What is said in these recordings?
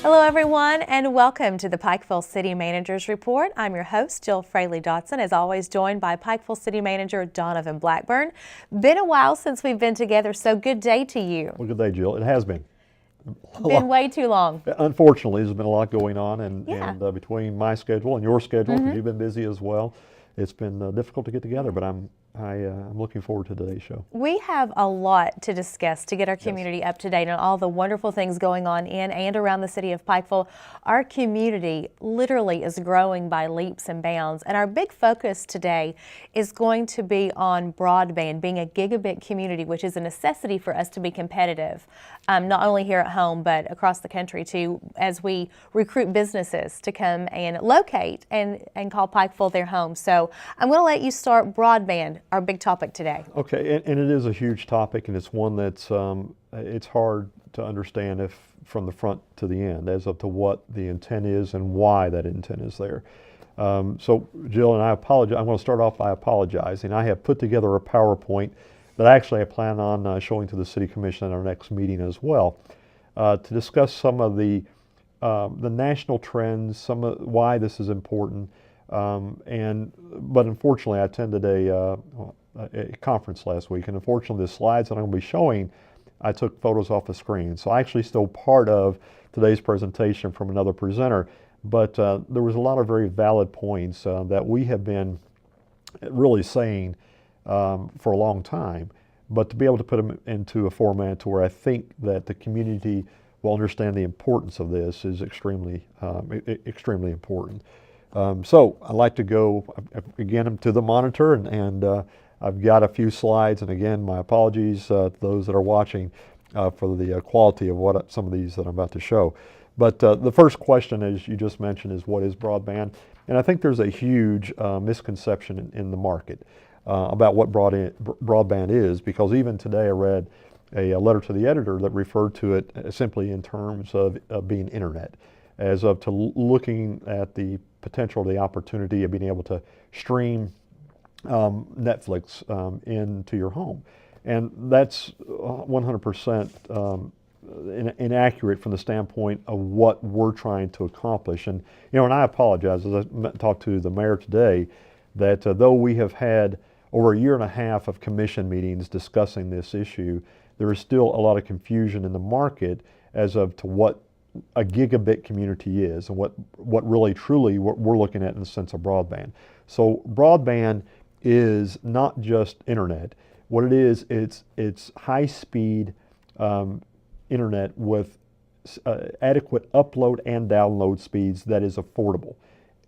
Hello everyone and welcome to the Pikeville City Managers Report. I'm your host Jill Fraley Dotson, as always joined by Pikeville City Manager Donovan Blackburn. Been a while since we've been together, so good day to you. Well, good day, Jill. It has been. Been way too long. Unfortunately, there's been a lot going on, and between my schedule and your schedule, because you've been busy as well, it's been difficult to get together, but I'm looking forward to today's show. We have a lot to discuss to get our community up to date on all the wonderful things going on in and around the city of Pikeville. Our community literally is growing by leaps and bounds, and our big focus today is going to be on broadband, being a gigabit community, which is a necessity for us to be competitive, not only here at home, but across the country too, as we recruit businesses to come and locate and call Pikeville their home. So I'm going to let you start broadband, our big topic today. Okay, and it is a huge topic, and it's one that's it's hard to understand if from the front to the end as up to what the intent is and why that intent is there. So Jill, and I apologize. I'm going to start off by apologizing. I have put together a PowerPoint that actually I plan on showing to the City Commission at our next meeting as well, to discuss some of the national trends, some of why this is important. But unfortunately, I attended a conference last week, and unfortunately, the slides that I'm going to be showing, I took photos off the screen. So I actually still part of today's presentation from another presenter, but there was a lot of very valid points that we have been really saying for a long time, but to be able to put them into a format to where I think that the community will understand the importance of this is extremely important. So I'd like to go again to the monitor, and I've got a few slides, and again, my apologies to those that are watching for the quality of some of these that I'm about to show. But the first question, as you just mentioned, is what is broadband? And I think there's a huge misconception in the market about what broadband is, because even today I read a letter to the editor that referred to it simply in terms of being internet, as of to looking at the potential, the opportunity of being able to stream Netflix into your home. And that's 100% inaccurate from the standpoint of what we're trying to accomplish. And and I apologize, as I talked to the mayor today, that though we have had over a year and a half of commission meetings discussing this issue, there is still a lot of confusion in the market as of to what a gigabit community is and what really truly what we're looking at in the sense of broadband. So broadband is not just internet. What it is, it's high-speed internet with adequate upload and download speeds that is affordable.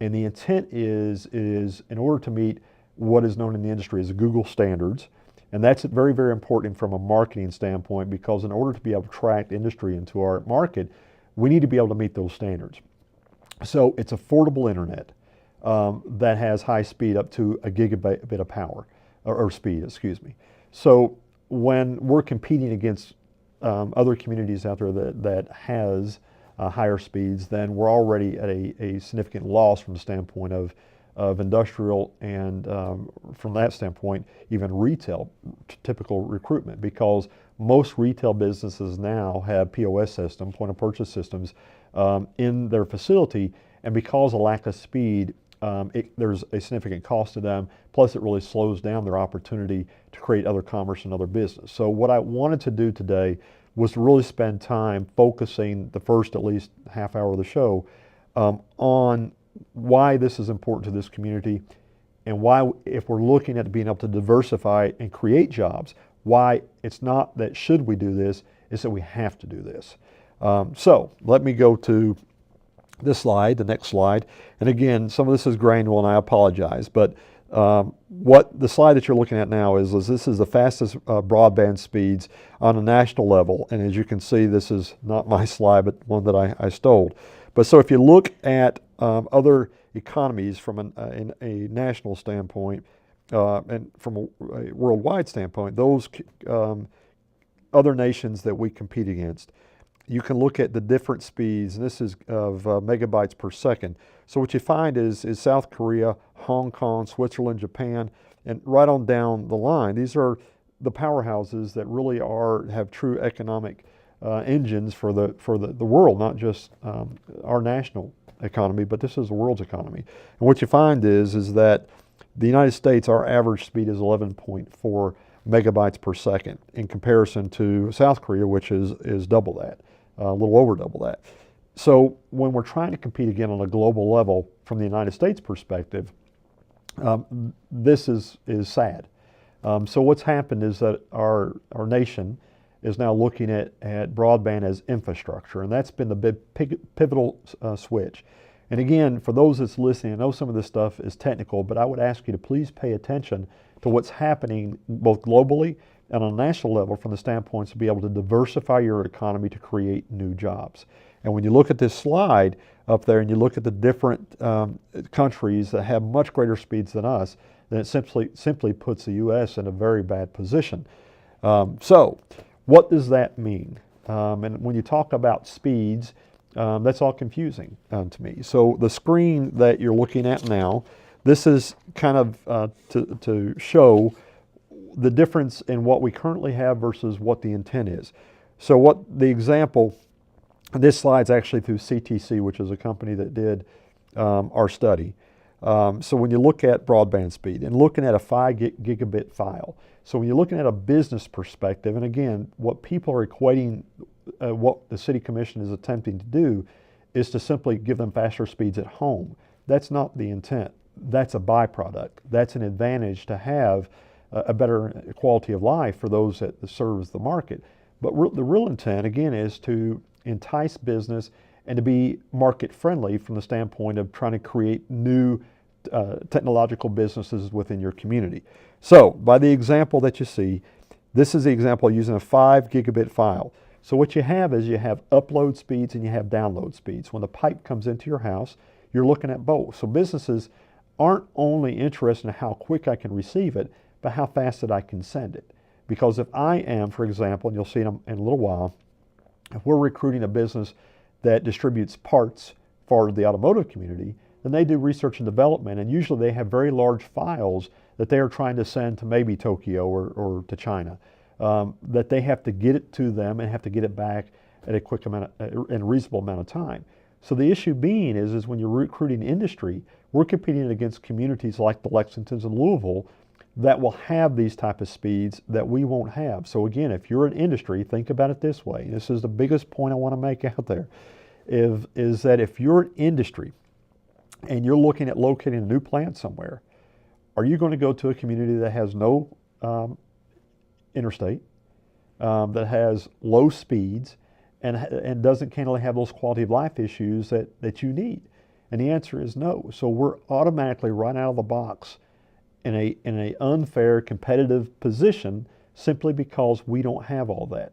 And the intent is in order to meet what is known in the industry as Google standards, and that's very, very important from a marketing standpoint, because in order to be able to attract industry into our market, we need to be able to meet those standards. So it's affordable internet that has high speed up to a gigabit of power, or speed, excuse me. So when we're competing against other communities out there that has higher speeds, then we're already at a significant loss from the standpoint of industrial and from that standpoint, even retail, typical recruitment, because most retail businesses now have POS systems, point of purchase systems, in their facility, and because of lack of speed, there's a significant cost to them, plus it really slows down their opportunity to create other commerce and other business. So what I wanted to do today was to really spend time focusing the first at least half hour of the show on why this is important to this community, and why, if we're looking at being able to diversify and create jobs, why it's not that should we do this, it's that we have to do this. So let me go to this slide, the next slide. And again, some of this is granular and I apologize, but what the slide that you're looking at now is this is the fastest broadband speeds on a national level. And as you can see, this is not my slide, but one that I stole. But so if you look at other economies from a national standpoint and from a worldwide standpoint, those other nations that we compete against, you can look at the different speeds, and this is of megabytes per second. So what you find is South Korea, Hong Kong, Switzerland, Japan, and right on down the line, these are the powerhouses that really have true economic engines for the world, not just our national economy, but this is the world's economy. And what you find is that the United States, our average speed is 11.4 megabytes per second in comparison to South Korea, which is double that, a little over double that. So when we're trying to compete again on a global level from the United States perspective, this is sad. So what's happened is that our nation is now looking at broadband as infrastructure, and that's been the big pivotal switch. And again, for those that's listening, I know some of this stuff is technical, but I would ask you to please pay attention to what's happening both globally and on a national level from the standpoint to be able to diversify your economy to create new jobs. And when you look at this slide up there and you look at the different countries that have much greater speeds than us, then it simply puts the U.S. in a very bad position. So what does that mean? And when you talk about speeds, that's all confusing to me. So the screen that you're looking at now, this is kind of to show the difference in what we currently have versus what the intent is. So what the example, this slide's actually through CTC, which is a company that did our study. So when you look at broadband speed and looking at a 5 gigabit file, so when you're looking at a business perspective, and again, what people are equating, what the City Commission is attempting to do is to simply give them faster speeds at home. That's not the intent. That's a byproduct. That's an advantage to have a better quality of life for those that serves the market. But the real intent, again, is to entice business and to be market friendly from the standpoint of trying to create new technological businesses within your community. So by the example that you see, this is the example using a 5 gigabit file. So what you have is you have upload speeds and you have download speeds. When the pipe comes into your house, you're looking at both. So businesses aren't only interested in how quick I can receive it, but how fast that I can send it. Because if I am, for example, and you'll see in a little while, if we're recruiting a business that distributes parts for the automotive community, then they do research and development, and usually they have very large files that they are trying to send to maybe Tokyo or to China, that they have to get it to them and have to get it back at a quick amount, in a reasonable amount of time. So the issue being is when you're recruiting industry, we're competing against communities like the Lexingtons and Louisville that will have these type of speeds that we won't have. So again, if you're an industry, think about it this way. This is the biggest point I want to make out there, is that if you're an industry and you're looking at locating a new plant somewhere, are you going to go to a community that has no interstate, that has low speeds, and doesn't candidly have those quality of life issues that you need? And the answer is no. So we're automatically right out of the box in a unfair competitive position simply because we don't have all that.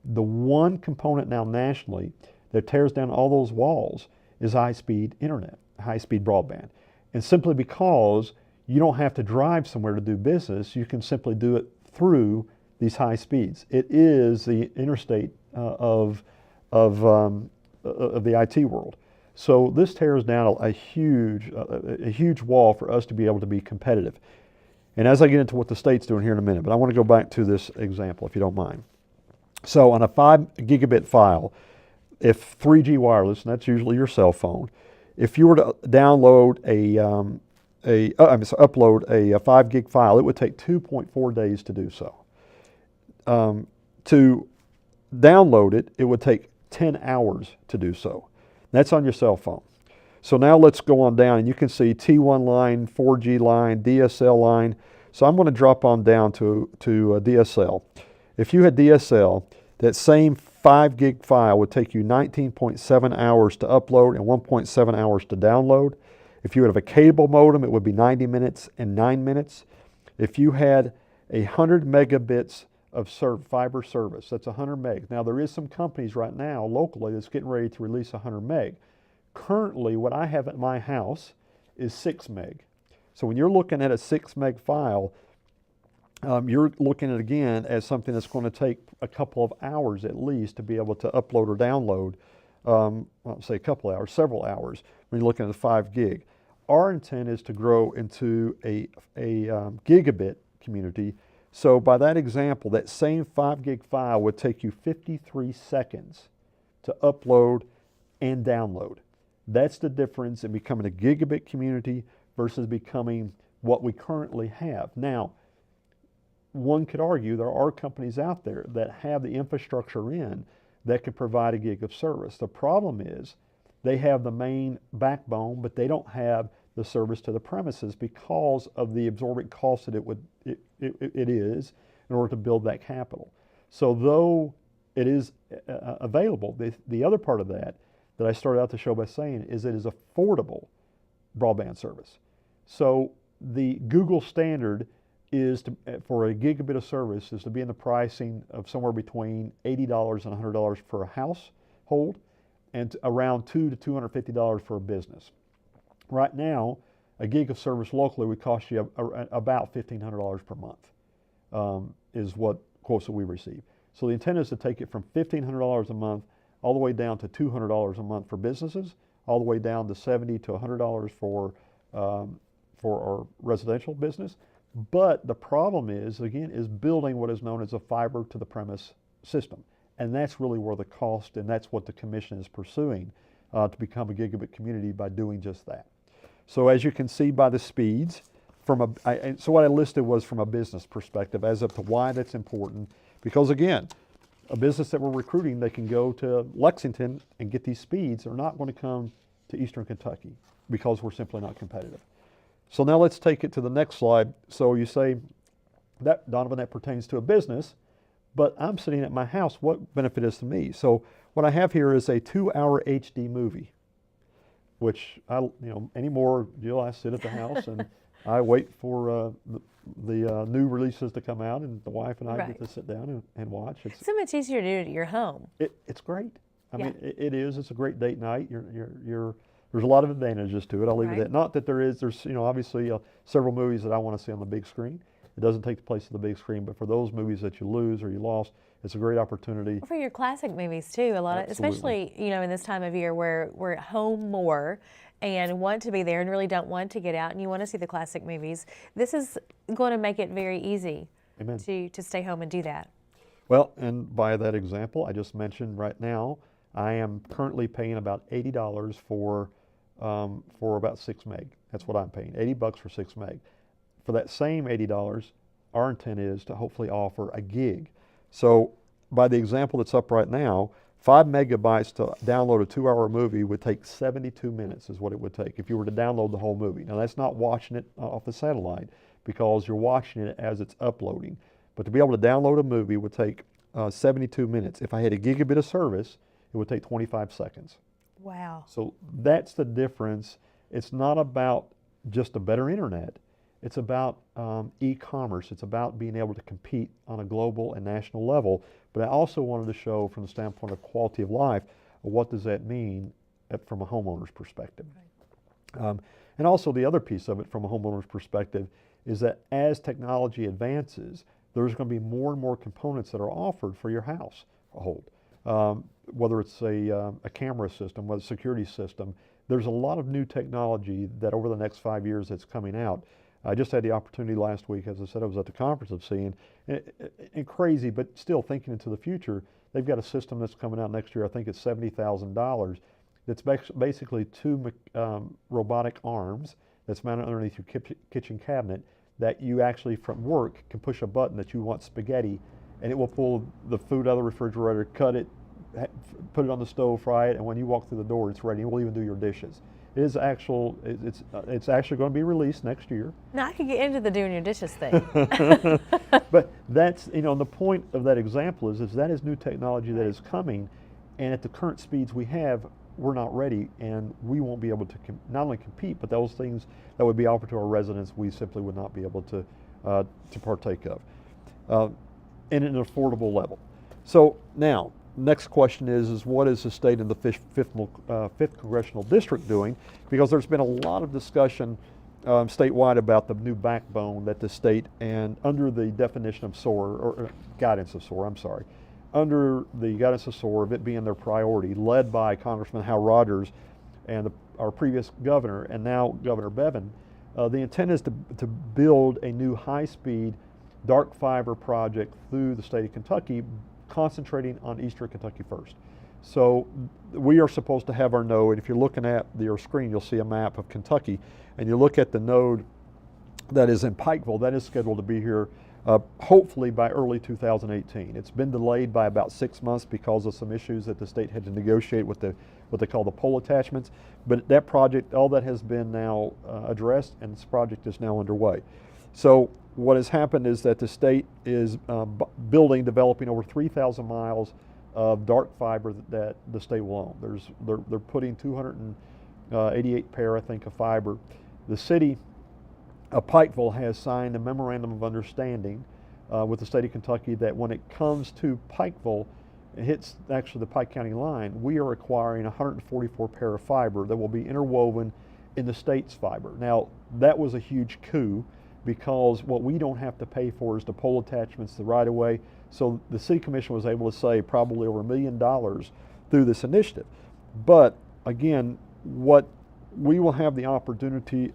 The one component now nationally that tears down all those walls is high-speed internet, high-speed broadband. And simply because you don't have to drive somewhere to do business, you can simply do it through these high speeds. It is the interstate of the IT world. So this tears down a huge wall for us to be able to be competitive. And as I get into what the state's doing here in a minute, but I want to go back to this example, if you don't mind. So on a 5 gigabit file, if 3G wireless, and that's usually your cell phone, if you were to download upload a 5 gig file, it would take 2.4 days to do so. To download it, it would take 10 hours to do so. That's on your cell phone. So now let's go on down, and you can see T1 line, 4G line, DSL line. So I'm going to drop on down to DSL. If you had DSL, that same 5 gig file would take you 19.7 hours to upload and 1.7 hours to download. If you have a cable modem, it would be 90 minutes and 9 minutes. If you had 100 megabits of fiber service, that's 100 meg. Now there is some companies right now locally that's getting ready to release 100 meg. Currently, what I have at my house is 6 meg. So when you're looking at a 6 meg file, you're looking at, again, as something that's going to take a couple of hours at least to be able to upload or download, I'll say a couple of hours, several hours, when you're looking at the 5 gig. Our intent is to grow into a gigabit community So by that example, that same 5 gig file would take you 53 seconds to upload and download. That's the difference in becoming a gigabit community versus becoming what we currently have. Now, one could argue there are companies out there that have the infrastructure in that could provide a gig of service. The problem is they have the main backbone, but they don't have the service to the premises because of the absorbent cost that it is in order to build that capital. So though it is available, the other part of that I started out the show by saying is it is affordable broadband service. So the Google standard is for a gigabit of service is to be in the pricing of somewhere between $80 and $100 for a household and around $200 to $250 for a business. Right now, a gig of service locally would cost you about $1,500 per month, is what quotes that we receive. So the intent is to take it from $1,500 a month all the way down to $200 a month for businesses, all the way down to $70 to $100 for our residential business. But the problem is, again, is building what is known as a fiber to the premise system. And that's really where the cost, and that's what the commission is pursuing to become a gigabit community by doing just that. So as you can see by the speeds, so what I listed was from a business perspective as up to why that's important. Because again, a business that we're recruiting, they can go to Lexington and get these speeds. They're not going to come to Eastern Kentucky because we're simply not competitive. So now let's take it to the next slide. So you say, that Donovan, that pertains to a business, but I'm sitting at my house. What benefit is to me? So what I have here is a 2-hour HD movie, which anymore, Jill, I sit at the house and I wait for the new releases to come out, and the wife and I get to sit down and watch. It's so much easier to do it at your home. It's great. I mean, it is. It's a great date night. There's a lot of advantages to it. I'll leave it at that. Not that there's obviously several movies that I want to see on the big screen. It doesn't take the place of the big screen, but for those movies that you lose or you lost, it's a great opportunity. For your classic movies too, especially in this time of year where we're at home more and want to be there and really don't want to get out and you want to see the classic movies. This is going to make it very easy to stay home and do that. Well, and by that example, I just mentioned right now, I am currently paying about $80 for about 6 meg. That's what I'm paying, $80 for 6 meg. For that same $80, our intent is to hopefully offer a gig. So by the example that's up right now, 5 megabytes to download a 2-hour movie would take 72 minutes is what it would take if you were to download the whole movie. Now that's not watching it off the satellite because you're watching it as it's uploading. But to be able to download a movie would take 72 minutes. If I had a gigabit of service, it would take 25 seconds. Wow. So that's the difference. It's not about just a better internet. It's about e-commerce. It's about being able to compete on a global and national level. But I also wanted to show from the standpoint of quality of life, what does that mean from a homeowner's perspective? Right. And also the other piece of it from a homeowner's perspective is that as technology advances, there's going to be more and more components that are offered for your household. Whether it's a camera system, whether it's a security system, there's a lot of new technology that over the next 5 years that's coming out. I just had the opportunity last week, as I said, I was at the conference of seeing, and crazy, but still thinking into the future, they've got a system that's coming out next year, I think it's $70,000, that's basically 2 robotic arms that's mounted underneath your kitchen cabinet that you actually from work can push a button that you want spaghetti, and it will pull the food out of the refrigerator, cut it, put it on the stove, fry it, and when you walk through the door, it's ready. It will even do your dishes. It's actually going to be released next year. Now I could get into the doing your dishes thing. But that's, the point of that example is that is new technology that is coming, and at the current speeds we have, we're not ready, and we won't be able to not only compete, but those things that would be offered to our residents, we simply would not be able to partake of in an affordable level. So now, next question is what is the state and the fifth congressional district doing? Because there's been a lot of discussion statewide about the new backbone that the state, and under the definition of SOAR, or guidance of SOAR, I'm sorry, under the guidance of SOAR, of it being their priority, led by Congressman Hal Rogers and our previous governor, and now Governor Bevin, the intent is to build a new high-speed dark fiber project through the state of Kentucky, concentrating on Eastern Kentucky first. So we are supposed to have our node. If you're looking at your screen, you'll see a map of Kentucky, and you look at the node that is in Pikeville. That is scheduled to be here hopefully by early 2018. It's been delayed by about 6 months because of some issues that the state had to negotiate with what they call the pole attachments. But that project, all that has been now addressed, and this project is now underway. So what has happened is that the state is developing over 3,000 miles of dark fiber that the state will own. They're putting 288 pair, I think, of fiber. The city Pikeville has signed a memorandum of understanding with the state of Kentucky that when it comes to Pikeville, it hits actually the Pike County line, we are acquiring 144 pair of fiber that will be interwoven in the state's fiber. Now, that was a huge coup because what we don't have to pay for is the pole attachments, the right-of-way. So the city commission was able to save probably over $1 million through this initiative. But again, what we will have the opportunity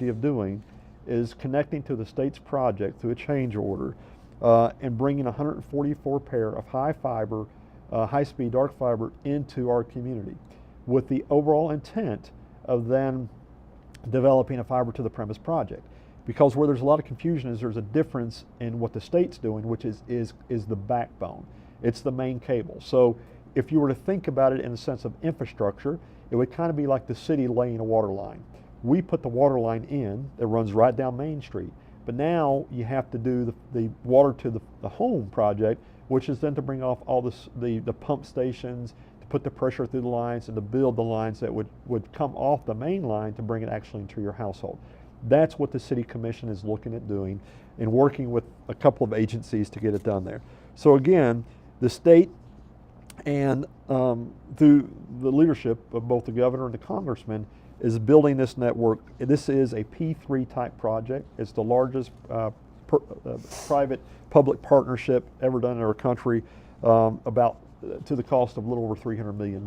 of doing is connecting to the state's project through a change order and bringing 144 pair of high fiber, high-speed dark fiber into our community with the overall intent of then developing a fiber to the premise project. Because where there's a lot of confusion is there's a difference in what the state's doing, which is the backbone. It's the main cable. So if you were to think about it in the sense of infrastructure, it would kind of be like the city laying a water line. We put the water line in that runs right down Main Street, but now you have to do the water to the home project, which is then to bring off all the pump stations, to put the pressure through the lines, and to build the lines that would come off the main line to bring it actually into your household. That's what the City Commission is looking at doing and working with a couple of agencies to get it done there. So again, the state and through the leadership of both the governor and the congressman is building this network. This is a P3 type project. It's the largest private public partnership ever done in our country, to the cost of a little over $300 million.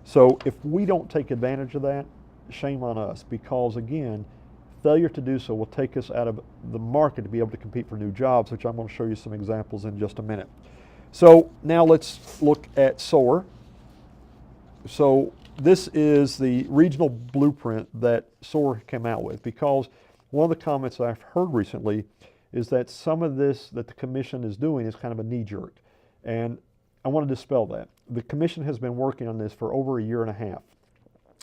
So if we don't take advantage of that, shame on us, because again, failure to do so will take us out of the market to be able to compete for new jobs, which I'm going to show you some examples in just a minute. So now let's look at SOAR. So this is the regional blueprint that SOAR came out with, because one of the comments I've heard recently is that some of this that the commission is doing is kind of a knee-jerk. And I want to dispel that. The commission has been working on this for over 1.5 years.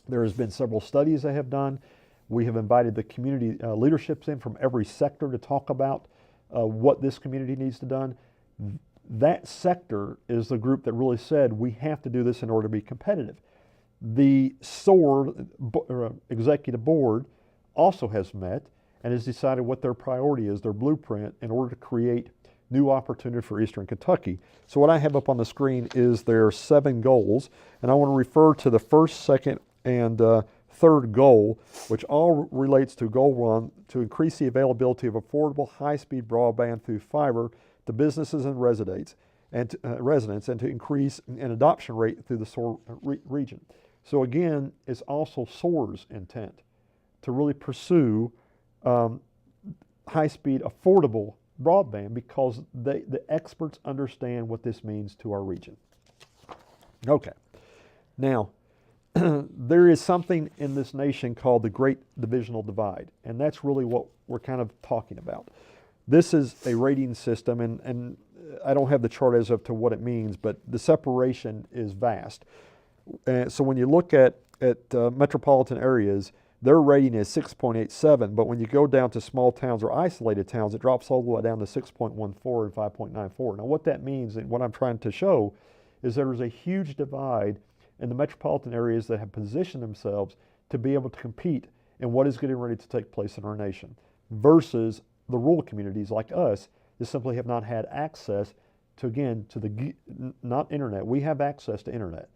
There has been several studies they have done. We have invited the community leaderships in from every sector to talk about what this community needs to done. That sector is the group that really said we have to do this in order to be competitive. The SOAR executive board also has met and has decided what their priority is, their blueprint, in order to create new opportunity for Eastern Kentucky. So what I have up on the screen is their 7 goals, and I want to refer to the first, second, and third goal, which all relates to goal 1, to increase the availability of affordable high-speed broadband through fiber to businesses and residents, and to increase an adoption rate through the SOAR region. So again, it's also SOAR's intent to really pursue high-speed, affordable broadband, because the experts understand what this means to our region. Okay, now there is something in this nation called the Great Divisional Divide, and that's really what we're kind of talking about. This is a rating system, and I don't have the chart as of to what it means, but the separation is vast. So when you look at metropolitan areas, their rating is 6.87, but when you go down to small towns or isolated towns, it drops all the way down to 6.14 and 5.94. Now what that means, and what I'm trying to show, is there is a huge divide in the metropolitan areas that have positioned themselves to be able to compete in what is getting ready to take place in our nation, versus the rural communities like us that simply have not had access to, again, to the, not internet. We have access to internet,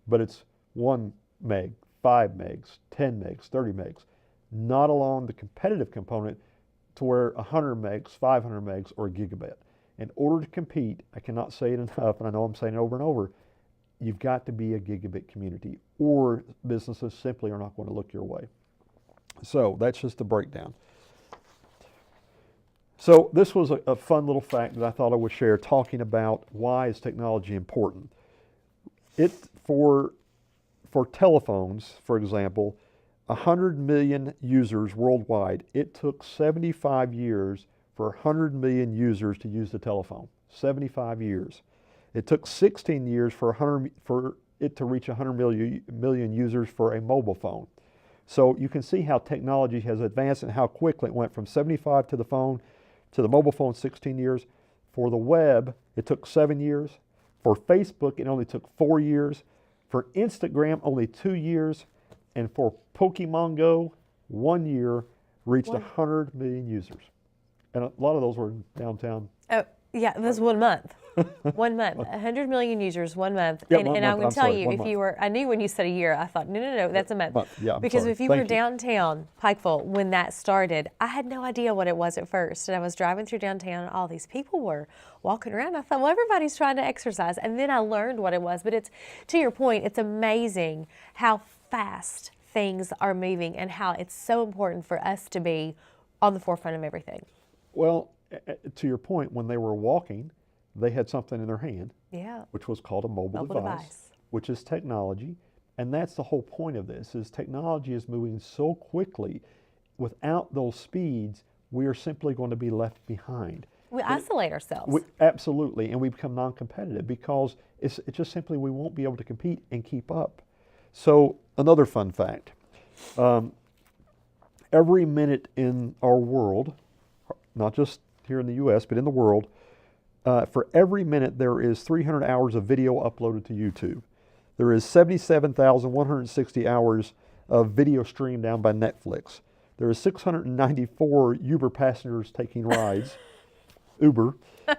but it's 1 meg, 5 megs, 10 megs, 30 megs, not along the competitive component to where 100 megs, 500 megs, or a gigabit. In order to compete, I cannot say it enough, and I know I'm saying it over and over, you've got to be a gigabit community, or businesses simply are not going to look your way. So that's just a breakdown. So this was a fun little fact that I thought I would share, talking about why is technology important. It for telephones, for example, 100 million users worldwide. It took 75 years for 100 million users to use the telephone. 75 years. It took 16 years for it to reach 100 million users for a mobile phone. So you can see how technology has advanced and how quickly it went from 75 to the phone to the mobile phone, 16 years. For the web, it took 7 years. For Facebook, it only took 4 years. For Instagram, only 2 years. And for Pokemon Go, 1 year, reached 100 million users. And a lot of those were downtown. Oh, yeah, this was 1 month. 1 month, 100 million users, 1 month. Yeah, and 1 and I'm month. going I'm to tell sorry, you, 1 if month. you were, I knew when you said a year, I thought, no, that's a month. Yeah, I'm because sorry. if you Thank were downtown Pikeville when that started, I had no idea what it was at first. And I was driving through downtown and all these people were walking around. I thought, well, everybody's trying to exercise. And then I learned what it was. But it's, to your point, it's amazing how fast things are moving and how it's so important for us to be on the forefront of everything. Well, to your point, when they were walking, they had something in their hand, Yeah. which was called a mobile device, which is technology. And that's the whole point of this, is technology is moving so quickly. Without those speeds, we are simply going to be left behind. We isolate ourselves. Absolutely, and we become non-competitive because it's just simply we won't be able to compete and keep up. So another fun fact, every minute in our world, not just here in the U.S., but in the world, for every minute there is 300 hours of video uploaded to YouTube. There is 77,160 hours of video streamed down by Netflix. There is 694 Uber passengers taking rides, Uber,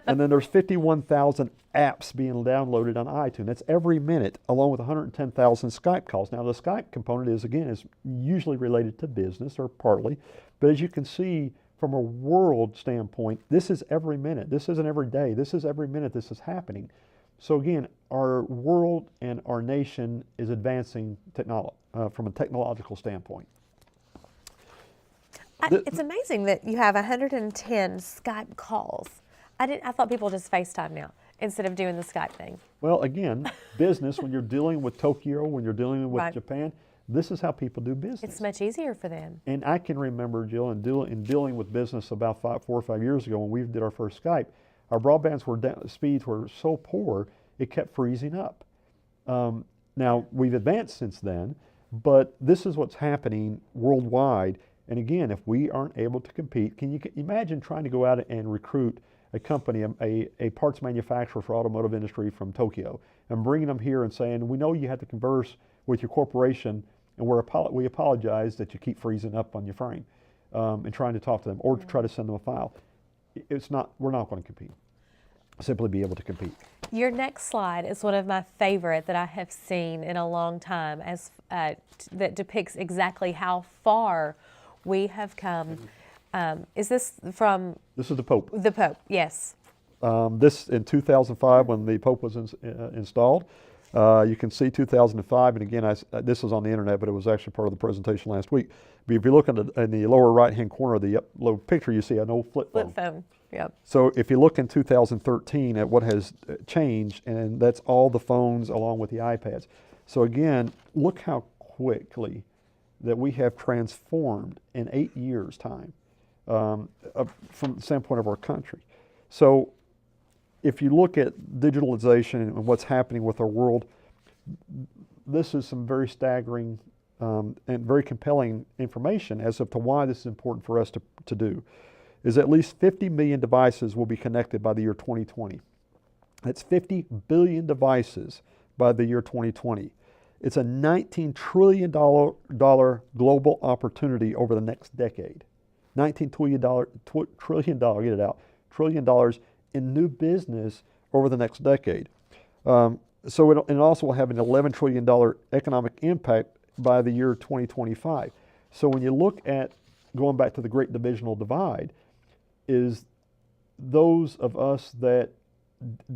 and then there's 51,000 apps being downloaded on iTunes. That's every minute, along with 110,000 Skype calls. Now the Skype component is usually related to business, or partly, but as you can see, from a world standpoint, this is every minute. This isn't every day. This is every minute this is happening. So again, our world and our nation is advancing from a technological standpoint. It's amazing that you have 110 Skype calls. I thought people just FaceTime now instead of doing the Skype thing. Well, again, business, when you're dealing with Tokyo, when you're dealing with Right. Japan, this is how people do business. It's much easier for them. And I can remember, Jill, in dealing with business about 4 or 5 years ago when we did our first Skype, our broadband speeds were so poor, it kept freezing up. Now, we've advanced since then, but this is what's happening worldwide. And again, if we aren't able to compete, can you imagine trying to go out and recruit a company, a parts manufacturer for automotive industry from Tokyo, and bringing them here and saying, we know you have to converse with your corporation, and we apologize that you keep freezing up on your frame, and trying to talk to them or to try to send them a file. We're not going to compete. Simply be able to compete. Your next slide is one of my favorite that I have seen in a long time, that depicts exactly how far we have come. Is this from? This is the Pope. The Pope, yes. This in 2005 when the Pope was installed. You can see 2005, and again, this was on the internet, but it was actually part of the presentation last week. But if you look in the lower right-hand corner of the low picture, you see an old flip phone. Flip phone, yep. So if you look in 2013 at what has changed, and that's all the phones along with the iPads. So again, look how quickly that we have transformed in 8 years' time from the standpoint of our country. So if you look at digitalization and what's happening with our world, this is some very staggering and very compelling information as to why this is important for us to do. Is at least 50 million devices will be connected by the year 2020. That's 50 billion devices by the year 2020. It's a $19 trillion global opportunity over the next decade. $19 trillion, get it out, $trillion in new business over the next decade. So it also will have an $11 trillion economic impact by the year 2025. So when you look at going back to the Great Divisional Divide, is those of us that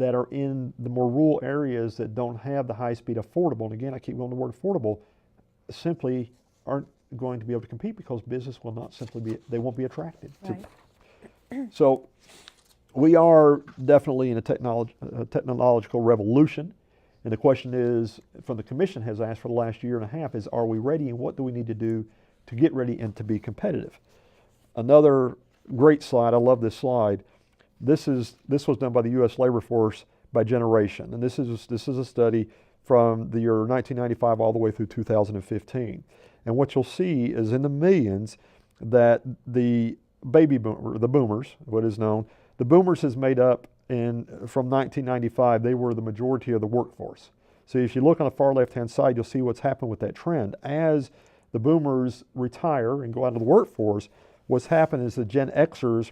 are in the more rural areas that don't have the high-speed affordable, and again, I keep going to the word affordable, simply aren't going to be able to compete because business will not simply be, they won't be attracted to. Right. So we are definitely in a technological revolution. And the question is, from the commission has asked for the last year and a half, is are we ready and what do we need to do to get ready and to be competitive? Another great slide, I love this slide. This was done by the U.S. labor force by generation. And this is a study from the year 1995 all the way through 2015. And what you'll see is in the millions that the boomers, what is known, the boomers is made up from 1995, they were the majority of the workforce. So if you look on the far left-hand side, you'll see what's happened with that trend. As the boomers retire and go out of the workforce, what's happened is the Gen Xers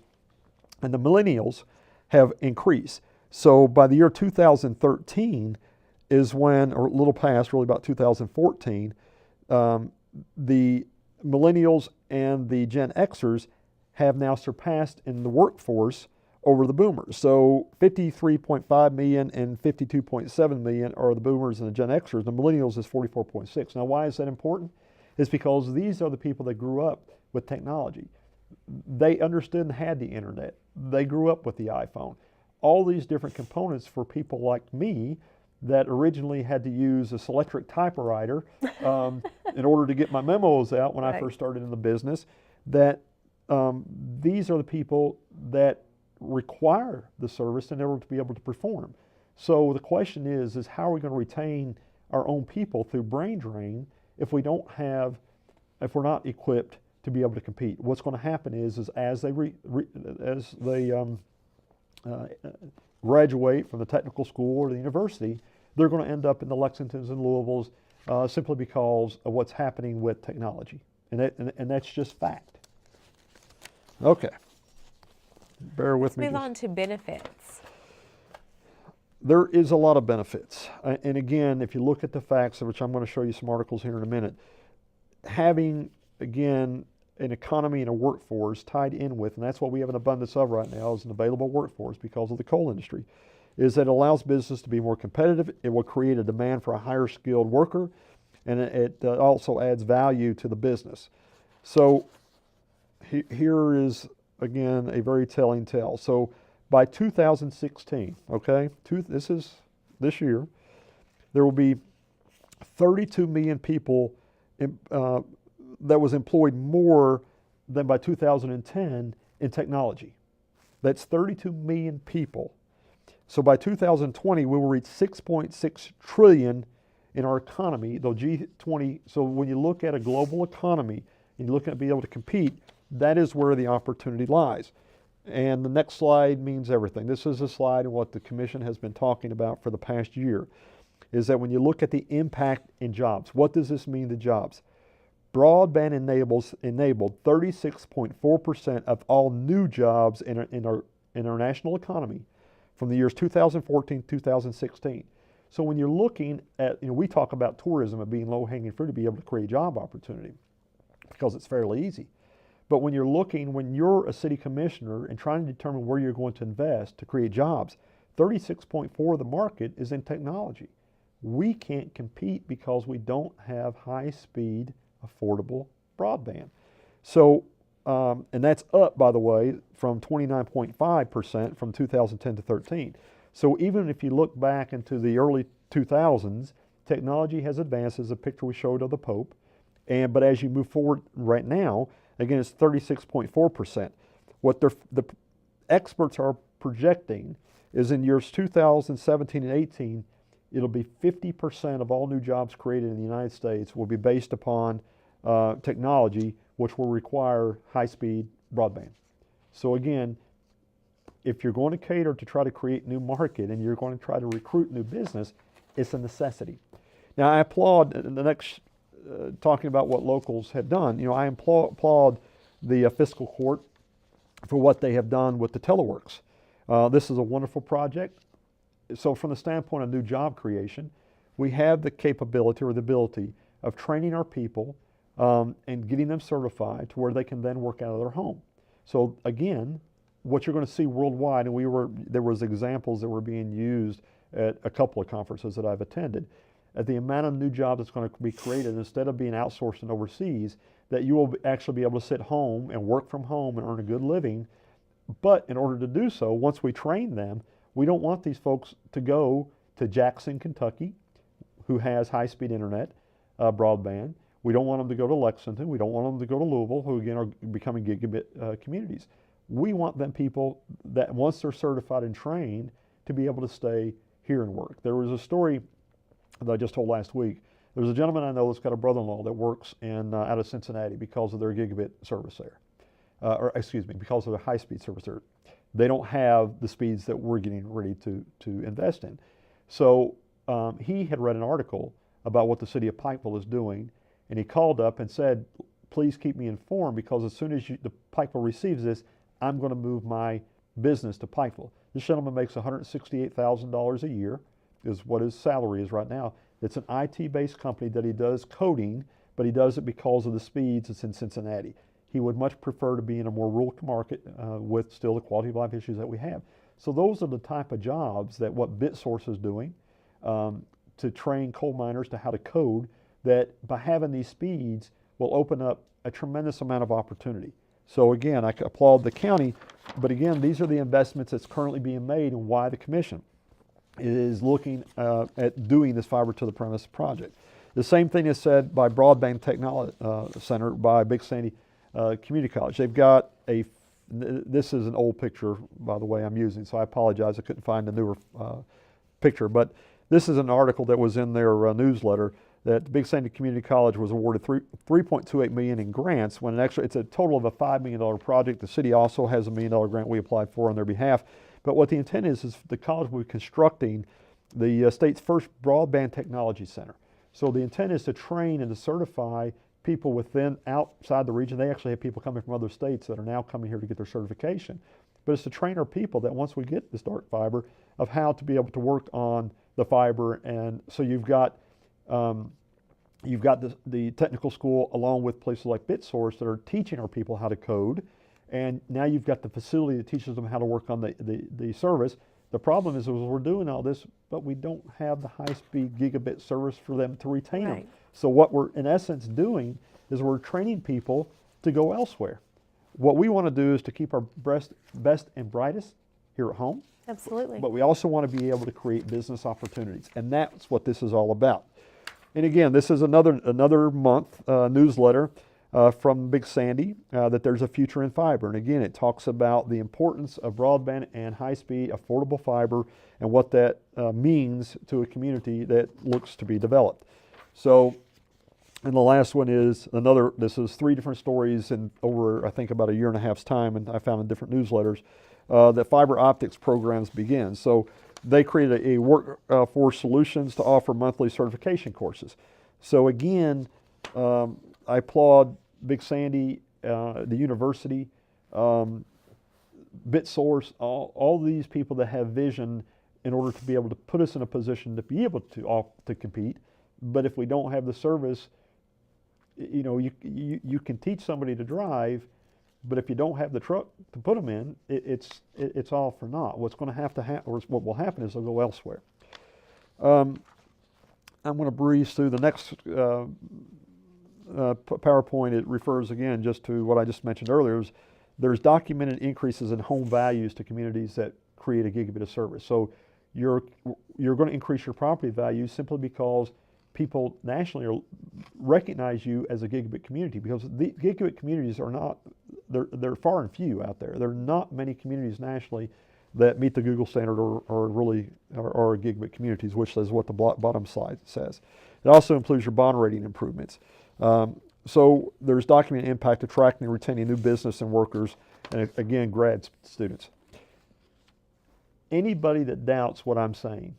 and the millennials have increased. So by the year 2013 is when, or a little past, really about 2014, the millennials and the Gen Xers have now surpassed in the workforce over the boomers. So 53.5 million and 52.7 million are the boomers and the Gen Xers. The millennials is 44.6. Now, why is that important? It's because these are the people that grew up with technology. They understood and had the internet. They grew up with the iPhone. All these different components for people like me that originally had to use a Selectric typewriter in order to get my memos out when I first started in the business, that these are the people that require the service in order to be able to perform. So the question is how are we going to retain our own people through brain drain if we're not equipped to be able to compete? What's going to happen is as they graduate from the technical school or the university, they're going to end up in the Lexingtons and Louisvilles simply because of what's happening with technology, and that's just fact. Okay. Bear with me. Move on to benefits. There is a lot of benefits. And again, if you look at the facts, which I'm going to show you some articles here in a minute, having, again, an economy and a workforce tied in with, and that's what we have an abundance of right now, is an available workforce because of the coal industry, is that it allows business to be more competitive. It will create a demand for a higher skilled worker, and it also adds value to the business. So here is, again, a very telling tale. So by 2016, this year, there will be 32 million people that was employed more than by 2010 in technology. That's 32 million people. So by 2020, we will reach 6.6 trillion in our economy, though G20, so when you look at a global economy and you look at being able to compete, that is where the opportunity lies. And the next slide means everything. This is a slide and what the commission has been talking about for the past year, is that when you look at the impact in jobs, what does this mean to jobs? Broadband enabled 36.4% of all new jobs in our national economy from the years 2014 to 2016. So when you're looking at, we talk about tourism and being low-hanging fruit to be able to create job opportunity because it's fairly easy. But when you're a city commissioner and trying to determine where you're going to invest to create jobs, 36.4% of the market is in technology. We can't compete because we don't have high-speed, affordable broadband. So, and that's up, by the way, from 29.5% from 2010 to 13. So even if you look back into the early 2000s, technology has advanced, as a picture we showed of the Pope. But as you move forward right now, again, it's 36.4%. What the experts are projecting is in years 2017 and 18, it'll be 50% of all new jobs created in the United States will be based upon technology, which will require high-speed broadband. So again, if you're going to cater to try to create new market and you're going to try to recruit new business, it's a necessity. Now, I applaud the next, talking about what locals have done, I applaud the fiscal court for what they have done with the teleworks. This is a wonderful project. So from the standpoint of new job creation, we have the capability or the ability of training our people and getting them certified to where they can then work out of their home. So again, what you're going to see worldwide, and there was examples that were being used at a couple of conferences that I've attended, at the amount of new jobs that's going to be created, instead of being outsourced and overseas, that you will actually be able to sit home and work from home and earn a good living But in order to do so, once we train them, we don't want these folks to go to Jackson, Kentucky, who has high-speed internet, broadband. We don't want them to go to Lexington. We don't want them to go to Louisville, who again are becoming gigabit communities. We want them people that once they're certified and trained to be able to stay here and work. There was a story that I just told last week. There's a gentleman I know that's got a brother-in-law that works in out of Cincinnati because of their gigabit service there, or excuse me, because of their high-speed service there. They don't have the speeds that we're getting ready to invest in. So he had read an article about what the city of Pikeville is doing, and he called up and said, please keep me informed, because as soon as the Pikeville receives this, I'm going to move my business to Pikeville. This gentleman makes $168,000 a year, is what his salary is right now. It's an IT-based company that he does coding, but he does it because of the speeds. It's in Cincinnati. He would much prefer to be in a more rural market with still the quality of life issues that we have. So those are the type of jobs that what BitSource is doing to train coal miners to how to code, that by having these speeds will open up a tremendous amount of opportunity. So again, I applaud the county, but again, these are the investments that's currently being made, and why the commission is looking at doing this fiber to the premise project. The same thing is said by Broadband Technology Center by Big Sandy Community College. They've got this is an old picture, by the way, I'm using, so I apologize, I couldn't find a newer picture, but this is an article that was in their newsletter that the Big Sandy Community College was awarded $3.28 million in grants, when it's a total of a $5 million project. The city also has a $1 million grant we applied for on their behalf. But what the intent is the college will be constructing the state's first broadband technology center. So the intent is to train and to certify people outside the region. They actually have people coming from other states that are now coming here to get their certification. But it's to train our people that once we get this dark fiber, of how to be able to work on the fiber. And so you've got the technical school along with places like BitSource that are teaching our people how to code. And now you've got the facility that teaches them how to work on the service. The problem is we're doing all this, but we don't have the high-speed gigabit service for them to retain them. So what we're in essence doing is we're training people to go elsewhere. What we want to do is to keep our best and brightest here at home. Absolutely. But we also want to be able to create business opportunities, and that's what this is all about. And again, this is another month newsletter from Big Sandy that there's a future in fiber. And again, it talks about the importance of broadband and high-speed affordable fiber and what that means to a community that looks to be developed. So, and the last one is this is 3 different stories in over, I think, about a year and a half's time, and I found in different newsletters, that fiber optics programs begin. So they created a workforce solutions to offer monthly certification courses. So again, I applaud Big Sandy, the university, BitSource, all these people that have vision in order to be able to put us in a position to be able to compete. But if we don't have the service, you can teach somebody to drive, but if you don't have the truck to put them in, it's all for naught. What's going to have to happen, or what will happen, is they'll go elsewhere. I'm going to breeze through the next PowerPoint. It refers again just to what I just mentioned earlier. There's documented increases in home values to communities that create a gigabit of service. So you're going to increase your property value simply because people nationally recognize you as a gigabit community, because the gigabit communities are not, they're far and few out there. There are not many communities nationally that meet the Google standard or really are gigabit communities, which is what the bottom slide says. It also includes your bond rating improvements. So there's documented impact attracting and retaining new business and workers, and again, grad students. Anybody that doubts what I'm saying,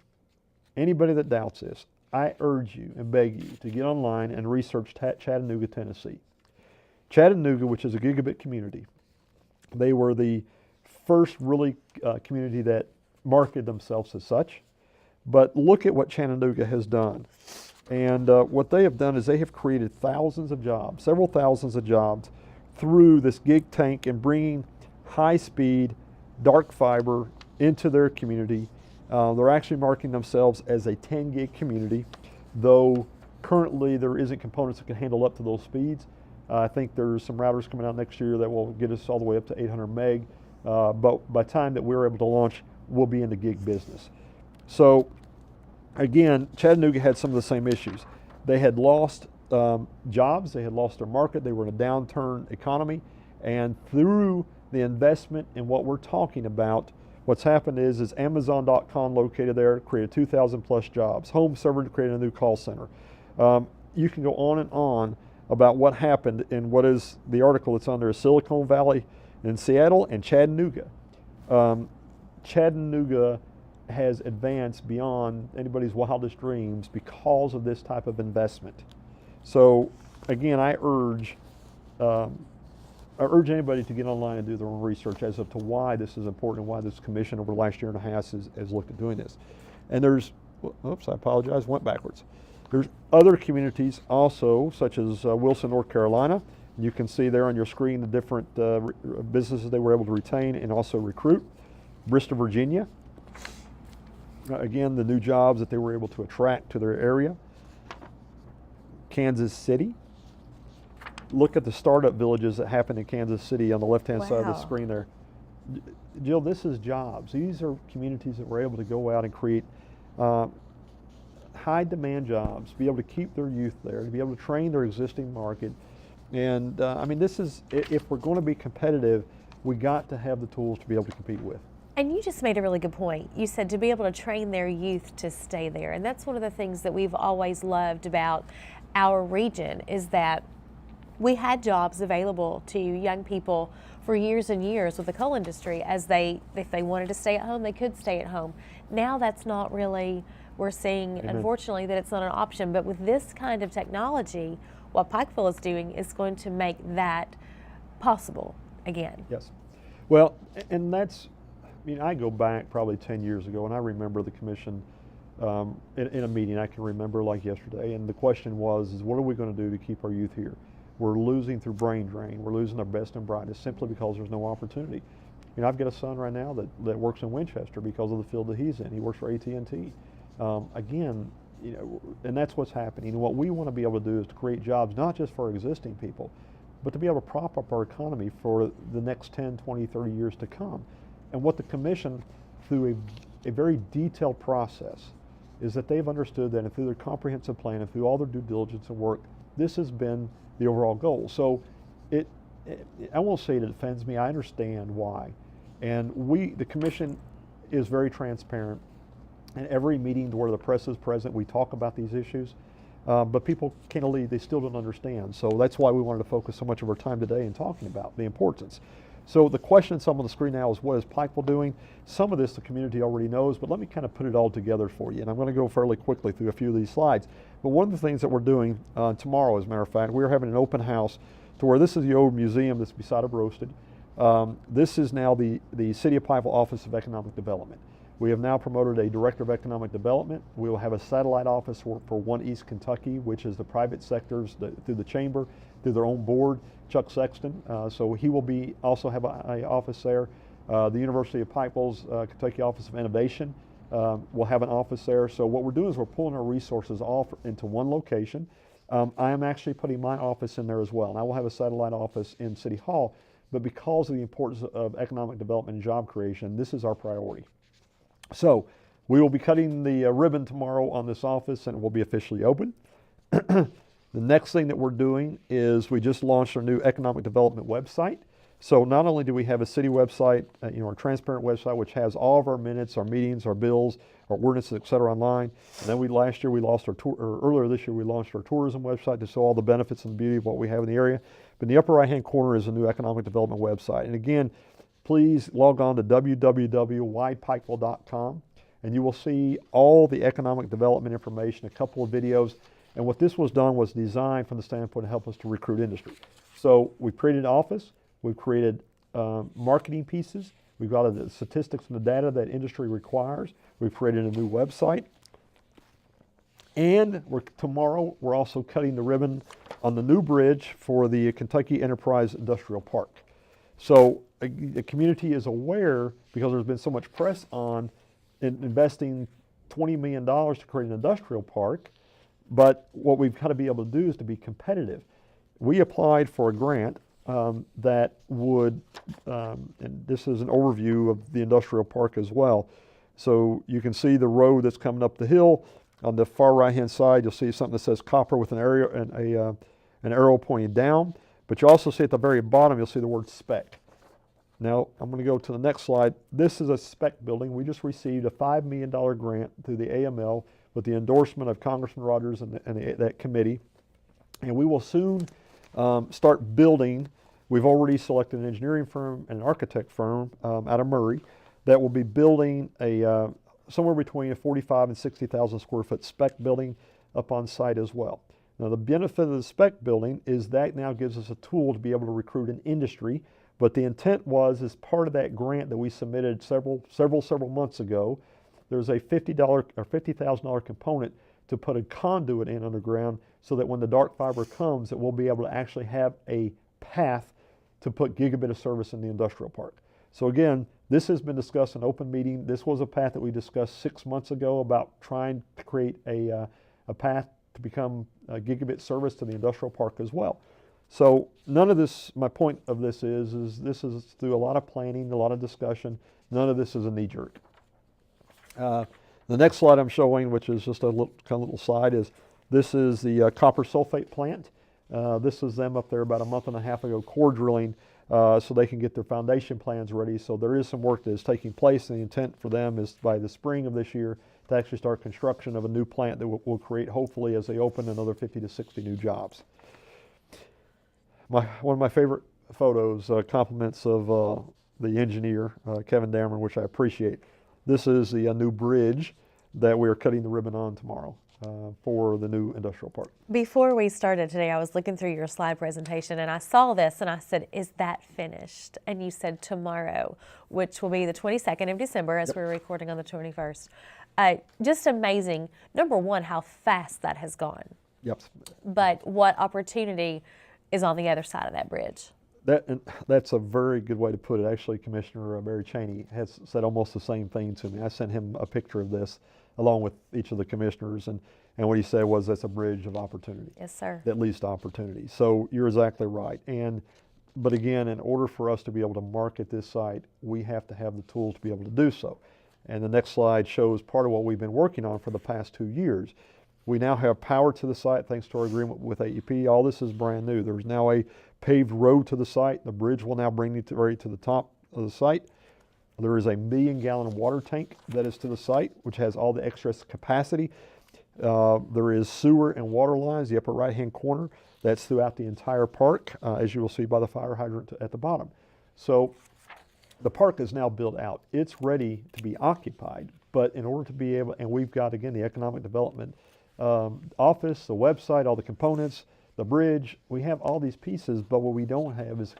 anybody that doubts this, I urge you and beg you to get online and research Chattanooga, Tennessee. Chattanooga, which is a gigabit community, they were the first really community that marketed themselves as such. But look at what Chattanooga has done. And what they have done is they have created thousands of jobs, several thousands of jobs, through this gig tank and bringing high-speed dark fiber into their community. They're actually marketing themselves as a 10 gig community, though currently there isn't components that can handle up to those speeds. I think there's some routers coming out next year that will get us all the way up to 800 meg. but by the time that we're able to launch, we'll be in the gig business. So again, Chattanooga had some of the same issues. They had lost jobs, they had lost their market, they were in a downturn economy, and through the investment in what we're talking about, what's happened is Amazon.com located there, created 2,000 plus jobs. Home Server created a new call center. You can go on and on about what happened in what is the article that's on there, Silicon Valley in Seattle and Chattanooga. Chattanooga has advanced beyond anybody's wildest dreams because of this type of investment. So again, I urge anybody to get online and do their own research as to why this is important and why this commission over the last year and a half has looked at doing this. And there's, oops, I apologize, went backwards. There's other communities also, such as Wilson, North Carolina. You can see there on your screen the different businesses they were able to retain and also recruit. Bristol, Virginia. Again, the new jobs that they were able to attract to their area. Kansas City. Look at the startup villages that happen in Kansas City on the left-hand side of the Wow. screen there. Jill, this is jobs. These are communities that were able to go out and create high demand jobs, be able to keep their youth there, to be able to train their existing market. And I mean, this is, if we're going to be competitive, we got to have the tools to be able to compete with. And you just made a really good point. You said to be able to train their youth to stay there. And that's one of the things that we've always loved about our region is that we had jobs available to young people for years and years with the coal industry as if they wanted to stay at home, they could stay at home. Now that's not really, we're seeing, Amen. Unfortunately, that it's not an option. But with this kind of technology, what Pikeville is doing is going to make that possible again. Yes. Well, and that's, I mean, I go back probably 10 years ago, and I remember the commission in a meeting I can remember like yesterday, and the question was, what are we going to do to keep our youth here? We're losing through brain drain. We're losing our best and brightest simply because there's no opportunity. You know, I've got a son right now that works in Winchester because of the field that he's in. He works for AT&T. Again, you know, and that's what's happening. And what we want to be able to do is to create jobs not just for existing people, but to be able to prop up our economy for the next 10, 20, 30 years to come. And what the commission, through a very detailed process, is that they've understood that, and through their comprehensive plan and through all their due diligence and work, this has been the overall goal. So I won't say it offends me, I understand why. And the commission is very transparent. And every meeting where the press is present, we talk about these issues. But people candidly, they still don't understand. So that's why we wanted to focus so much of our time today in talking about the importance. So the question that's on the screen now is, what is Pikeville doing? Some of this the community already knows, but let me kind of put it all together for you. And I'm going to go fairly quickly through a few of these slides. But one of the things that we're doing tomorrow, as a matter of fact, we're having an open house to where this is the old museum that's beside of Roasted. This is now the City of Pikeville Office of Economic Development. We have now promoted a Director of Economic Development. We will have a satellite office for One East Kentucky, which is the private sectors through the chamber, through their own board, Chuck Sexton. So he will also have an office there. The University of Pikeville's Kentucky Office of Innovation will have an office there. So what we're doing is we're pulling our resources all into one location. I am actually putting my office in there as well. And I will have a satellite office in City Hall, but because of the importance of economic development and job creation, this is our priority. So we will be cutting the ribbon tomorrow on this office, and it will be officially open. The next thing that we're doing is we just launched our new economic development website. So not only do we have a city website, our transparent website, which has all of our minutes, our meetings, our bills, our ordinances, et cetera, online. And then earlier this year, we launched our tourism website to show all the benefits and beauty of what we have in the area. But in the upper right-hand corner is a new economic development website. And again, please log on to www.whypikeville.com, and you will see all the economic development information, a couple of videos. And what this was done was designed from the standpoint to help us to recruit industry. So we've created an office, we've created marketing pieces, we've got the statistics and the data that industry requires, we've created a new website, and tomorrow we're also cutting the ribbon on the new bridge for the Kentucky Enterprise Industrial Park. So the community is aware, because there's been so much press on investing $20 million to create an industrial park. But what we've got to be able to do is to be competitive. We applied for a grant that would, and this is an overview of the industrial park as well. So you can see the road that's coming up the hill. On the far right-hand side, you'll see something that says copper with an arrow and an arrow pointing down. But you also see at the very bottom, you'll see the word spec. Now, I'm going to go to the next slide. This is a spec building. We just received a $5 million grant through the AML with the endorsement of Congressman Rogers and that committee. And we will soon start building. We've already selected an engineering firm and an architect firm out of Murray that will be building a somewhere between a 45 and 60,000 square foot spec building up on site as well. Now, the benefit of the spec building is that now gives us a tool to be able to recruit an industry. But the intent was, as part of that grant that we submitted several months ago, there's a $50 or $50,000 component to put a conduit in underground so that when the dark fiber comes, that we'll be able to actually have a path to put gigabit of service in the industrial park. So again, this has been discussed in open meeting. This was a path that we discussed 6 months ago about trying to create a path to become a gigabit service to the industrial park as well. So none of this, my point of this is this is through a lot of planning, a lot of discussion. None of this is a knee jerk. The next slide I'm showing, which is just a little slide, is this is the copper sulfate plant. This is them up there about a month and a half ago core drilling so they can get their foundation plans ready. So there is some work that is taking place, and the intent for them is by the spring of this year to actually start construction of a new plant that will create, hopefully, as they open, another 50 to 60 new jobs. One of my favorite photos, compliments of the engineer, Kevin Dameron, which I appreciate. This is the new bridge that we are cutting the ribbon on tomorrow for the new industrial park. Before we started today, I was looking through your slide presentation and I saw this and I said, is that finished? And you said tomorrow, which will be the 22nd of December as we're recording on the 21st. Just amazing, number one, how fast that has gone. Yep. But what opportunity is on the other side of that bridge? That's a very good way to put it. Actually, Commissioner Barry Cheney has said almost the same thing to me. I sent him a picture of this along with each of the commissioners, and what he said was that's a bridge of opportunity. Yes, sir. That leads to opportunity. So you're exactly right. But again, in order for us to be able to market this site, we have to have the tools to be able to do so. And the next slide shows part of what we've been working on for the past 2 years. We now have power to the site thanks to our agreement with AEP. All this is brand new. There's now a paved road to the site. The bridge will now bring you right to the top of the site. There is a 1 million gallon water tank that is to the site, which has all the extra capacity. There is sewer and water lines, the upper right-hand corner. That's throughout the entire park, as you will see by the fire hydrant at the bottom. So the park is now built out. It's ready to be occupied, but in order to be able, and we've got, again, the economic development office, the website, all the components, the bridge, we have all these pieces, but what we don't have is,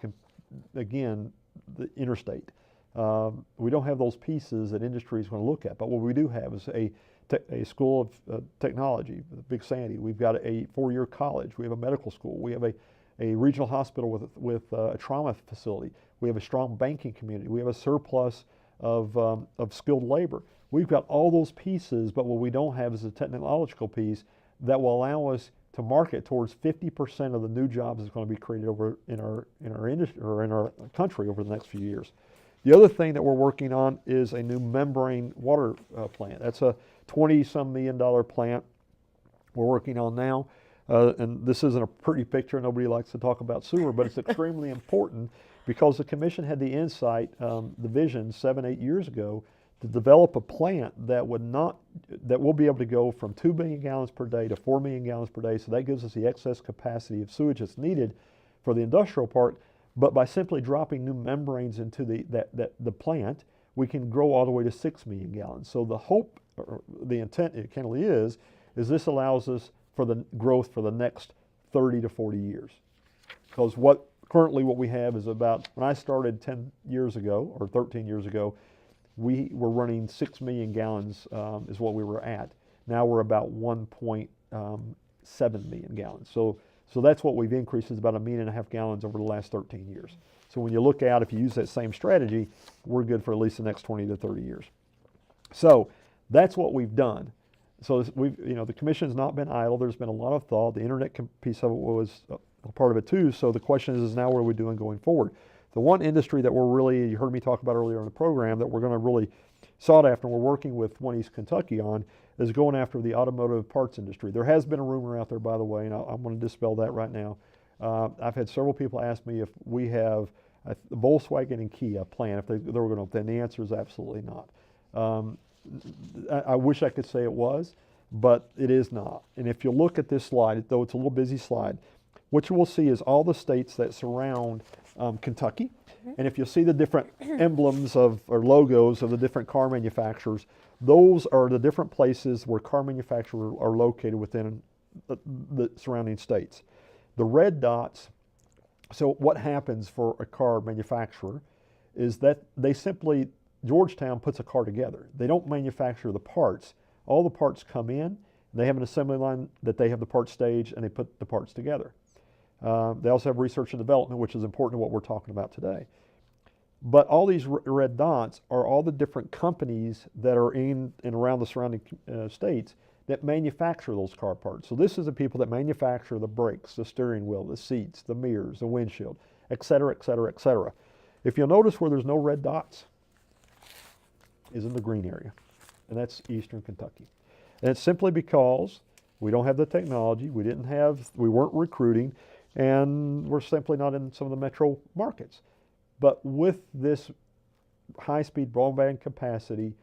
again, the interstate. We don't have those pieces that industry is going to look at, but what we do have is a school of technology, Big Sandy. We've got a 4-year college. We have a medical school. We have a regional hospital with a trauma facility. We have a strong banking community. We have a surplus of skilled labor. We've got all those pieces, but what we don't have is a technological piece that will allow us to market towards 50% of the new jobs that's going to be created over in our industry or in our country over the next few years. The other thing that we're working on is a new membrane water plant. That's a $20-some million plant we're working on now. And this isn't a pretty picture. Nobody likes to talk about sewer, but it's extremely important because the commission had the insight, the vision 7-8 years ago to develop a plant that will be able to go from 2 million gallons per day to 4 million gallons per day. So that gives us the excess capacity of sewage that's needed for the industrial park. But by simply dropping new membranes into the plant, we can grow all the way to 6 million gallons. So the hope, or the intent, it candidly is this allows us for the growth for the next 30 to 40 years. Because currently what we have is about, when I started 10 years ago, or 13 years ago, we were running 6 million gallons is what we were at. Now we're about 1.7 million gallons. So that's what we've increased, is about 1.5 million gallons over the last 13 years. So when you look out, if you use that same strategy, we're good for at least the next 20 to 30 years. So that's what we've done. So the commission's not been idle. There's been a lot of thought. The internet piece of it was a part of it too. So the question is now what are we doing going forward? The one industry that we're really, you heard me talk about earlier in the program, that we're going to really sought after and we're working with One East Kentucky on is going after the automotive parts industry. There has been a rumor out there, by the way, and I'm going to dispel that right now. I've had several people ask me if we have Volkswagen and Kia plan, if they were going to, then the answer is absolutely not. I wish I could say it was, but it is not. And if you look at this slide, though it's a little busy slide, what you will see is all the states that surround Kentucky. And if you see the different emblems or logos of the different car manufacturers, those are the different places where car manufacturers are located within the surrounding states. The red dots, so what happens for a car manufacturer is that they simply, Georgetown puts a car together. They don't manufacture the parts. All the parts come in, they have an assembly line that they have the parts staged and they put the parts together. They also have research and development, which is important to what we're talking about today. But all these red dots are all the different companies that are in and around the surrounding states that manufacture those car parts. So this is the people that manufacture the brakes, the steering wheel, the seats, the mirrors, the windshield, et cetera, et cetera, et cetera. If you'll notice where there's no red dots is in the green area, and that's Eastern Kentucky. And it's simply because we don't have the technology, we weren't recruiting, and we're simply not in some of the metro markets. But with this high-speed broadband capacity,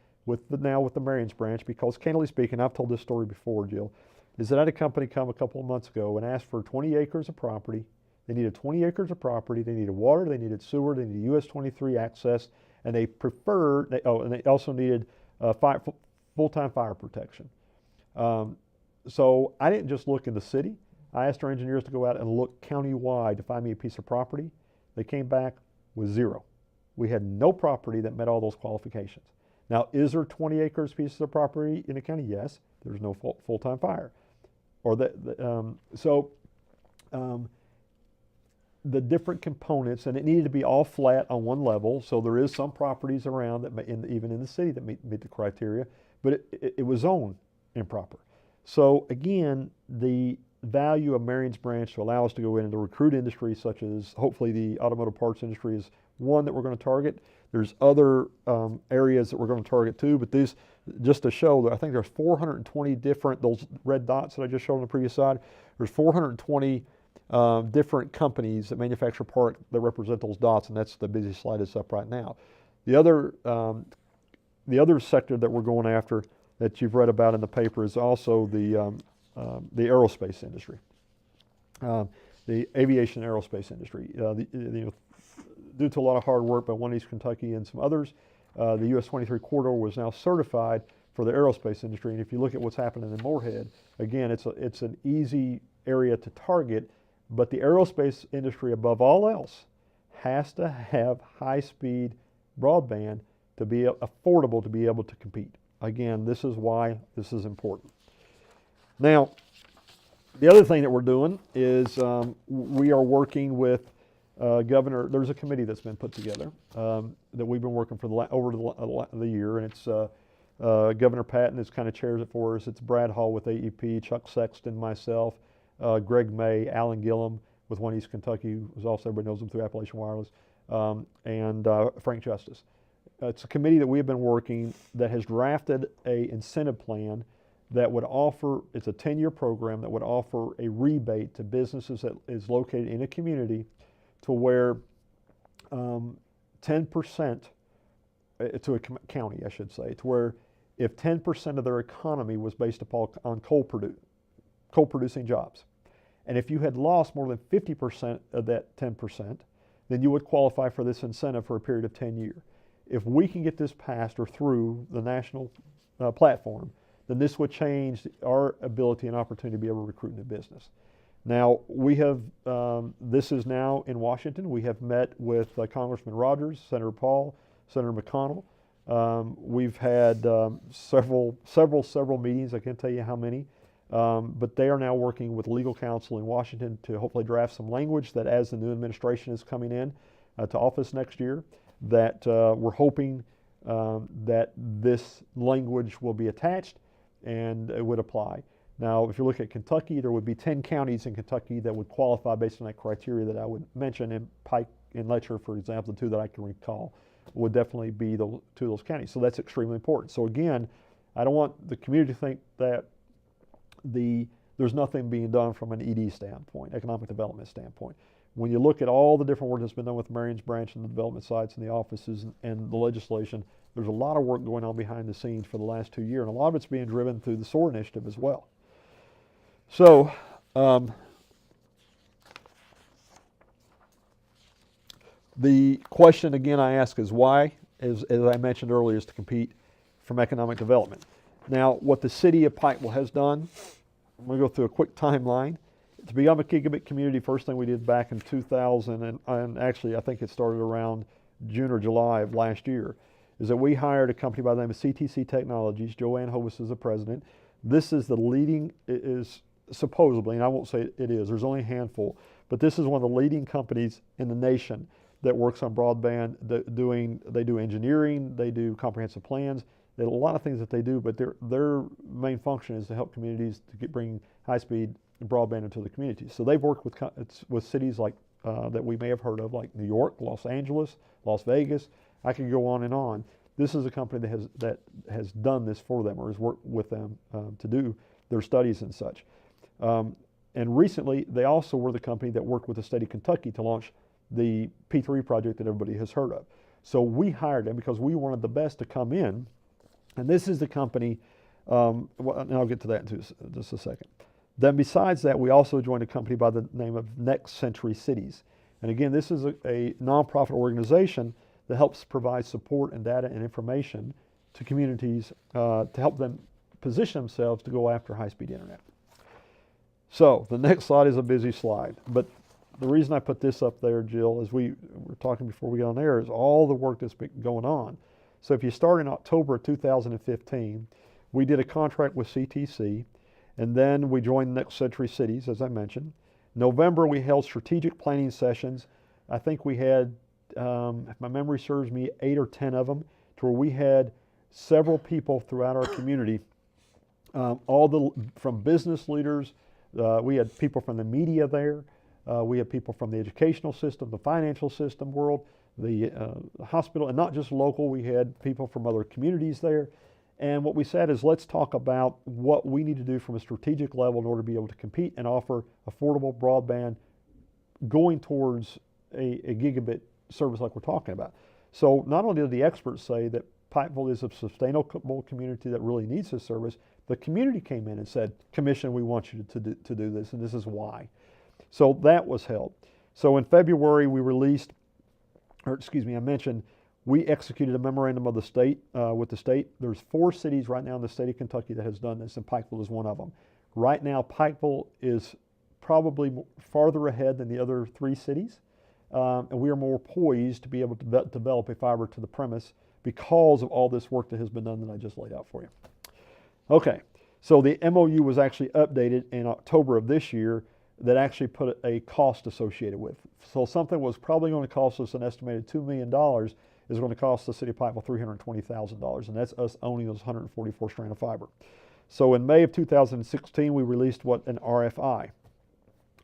now with the Marions branch, because candidly speaking, I've told this story before, Jill, is that I had a company come a couple of months ago and asked for 20 acres of property. They needed 20 acres of property, they needed water, they needed sewer, they needed US 23 access, and they also needed full-time fire protection. So I didn't just look in the city. I asked our engineers to go out and look county-wide to find me a piece of property. They came back with zero. We had no property that met all those qualifications. Now, is there 20 acres pieces of property in the county? Yes. There's no full-time fire. Or the different components, and it needed to be all flat on one level, so there is some properties around that even in the city that meet the criteria, but it was zoned improper. So again, the value of Marions branch to allow us to go in and to recruit industries such as hopefully the automotive parts industry is one that we're going to target. There's other areas that we're going to target too, but these, just to show that I think there's 420 different, those red dots that I just showed on the previous slide, there's 420 different companies that manufacture part that represent those dots, and that's the busy slide that's up right now. The other sector that we're going after that you've read about in the paper is also the aerospace industry, the aviation aerospace industry. Due to a lot of hard work by One East Kentucky and some others, the US 23 corridor was now certified for the aerospace industry. And if you look at what's happening in Moorhead, again, it's an easy area to target, but the aerospace industry above all else has to have high-speed broadband to be affordable to be able to compete. Again, this is why this is important. Now, the other thing that we're doing is we are working with Governor. There's a committee that's been put together that we've been working for over the year, and it's Governor Patton is kind of chairs it for us. It's Brad Hall with AEP, Chuck Sexton, myself, Greg May, Alan Gillum with One East Kentucky, who's also, everybody knows him through Appalachian Wireless, and Frank Justice. It's a committee that we have been working that has drafted a incentive plan that would offer, it's a 10-year program that would offer a rebate to businesses that is located in a community to where 10%, to a county I should say, to where if 10% of their economy was based on coal producing jobs, and if you had lost more than 50% of that 10%, then you would qualify for this incentive for a period of 10 years. If we can get this passed or through the national platform, then this would change our ability and opportunity to be able to recruit new business. Now, we have, this is now in Washington. We have met with Congressman Rogers, Senator Paul, Senator McConnell. We've had several meetings. I can't tell you how many, but they are now working with legal counsel in Washington to hopefully draft some language that as the new administration is coming in to office next year, that we're hoping that this language will be attached and it would apply. Now, if you look at Kentucky, there would be 10 counties in Kentucky that would qualify based on that criteria that I would mention. In Pike and Letcher, for example, the two that I can recall, would definitely be two of those counties. So that's extremely important. So again, I don't want the community to think that there's nothing being done from an ED standpoint, economic development standpoint. When you look at all the different work that's been done with Marion's branch and the development sites and the offices and the legislation, there's a lot of work going on behind the scenes for the last 2 years, and a lot of it's being driven through the SOAR initiative as well. So, the question again I ask is why, as I mentioned earlier, is to compete from economic development. Now, what the city of Pikeville has done, I'm going to go through a quick timeline. To become a gigabit community, first thing we did back in 2000, and actually I think it started around June or July of last year, is that we hired a company by the name of CTC Technologies. Joanne Hovis is the president. This is the leading, is supposedly, and I won't say it is, there's only a handful, but this is one of the leading companies in the nation that works on broadband. They do engineering, they do comprehensive plans, they have a lot of things that they do, but their main function is to help communities to bring high-speed broadband into the community. So they've worked with cities like that we may have heard of, like New York, Los Angeles, Las Vegas. I could go on and on. This is a company that has done this for them or has worked with them to do their studies and such. And recently, they also were the company that worked with the state of Kentucky to launch the P3 project that everybody has heard of. So we hired them because we wanted the best to come in, and this is the company, and I'll get to that in just a second. Then besides that, we also joined a company by the name of Next Century Cities. And again, this is a nonprofit organization that helps provide support and data and information to communities to help them position themselves to go after high-speed internet. So the next slide is a busy slide, but the reason I put this up there, Jill, as we were talking before we got on air, is all the work that's been going on. So if you start in October of 2015, we did a contract with CTC, and then we joined Next Century Cities, as I mentioned. November, we held strategic planning sessions. I think we had, if my memory serves me, 8 or 10 of them, to where we had several people throughout our community, from business leaders. We had people from the media there. We had people from the educational system, the financial system world, the hospital, and not just local. We had people from other communities there. And what we said is, let's talk about what we need to do from a strategic level in order to be able to compete and offer affordable broadband going towards a gigabit service like we're talking about. So not only did the experts say that Pikeville is a sustainable community that really needs this service, the community came in and said, Commission, we want you to do this, and this is why. So that was held. So in February, we released, I mentioned, we executed a memorandum of the state with the state. There's 4 cities right now in the state of Kentucky that has done this, and Pikeville is one of them. Right now, Pikeville is probably farther ahead than the other 3 cities, and we are more poised to be able to develop a fiber to the premise because of all this work that has been done that I just laid out for you. Okay, so the MOU was actually updated in October of this year that actually put a cost associated with. So something was probably going to cost us an estimated $2 million is going to cost the city of Pikeville $320,000, and that's us owning those 144 strand of fiber. So in May of 2016, we released an RFI,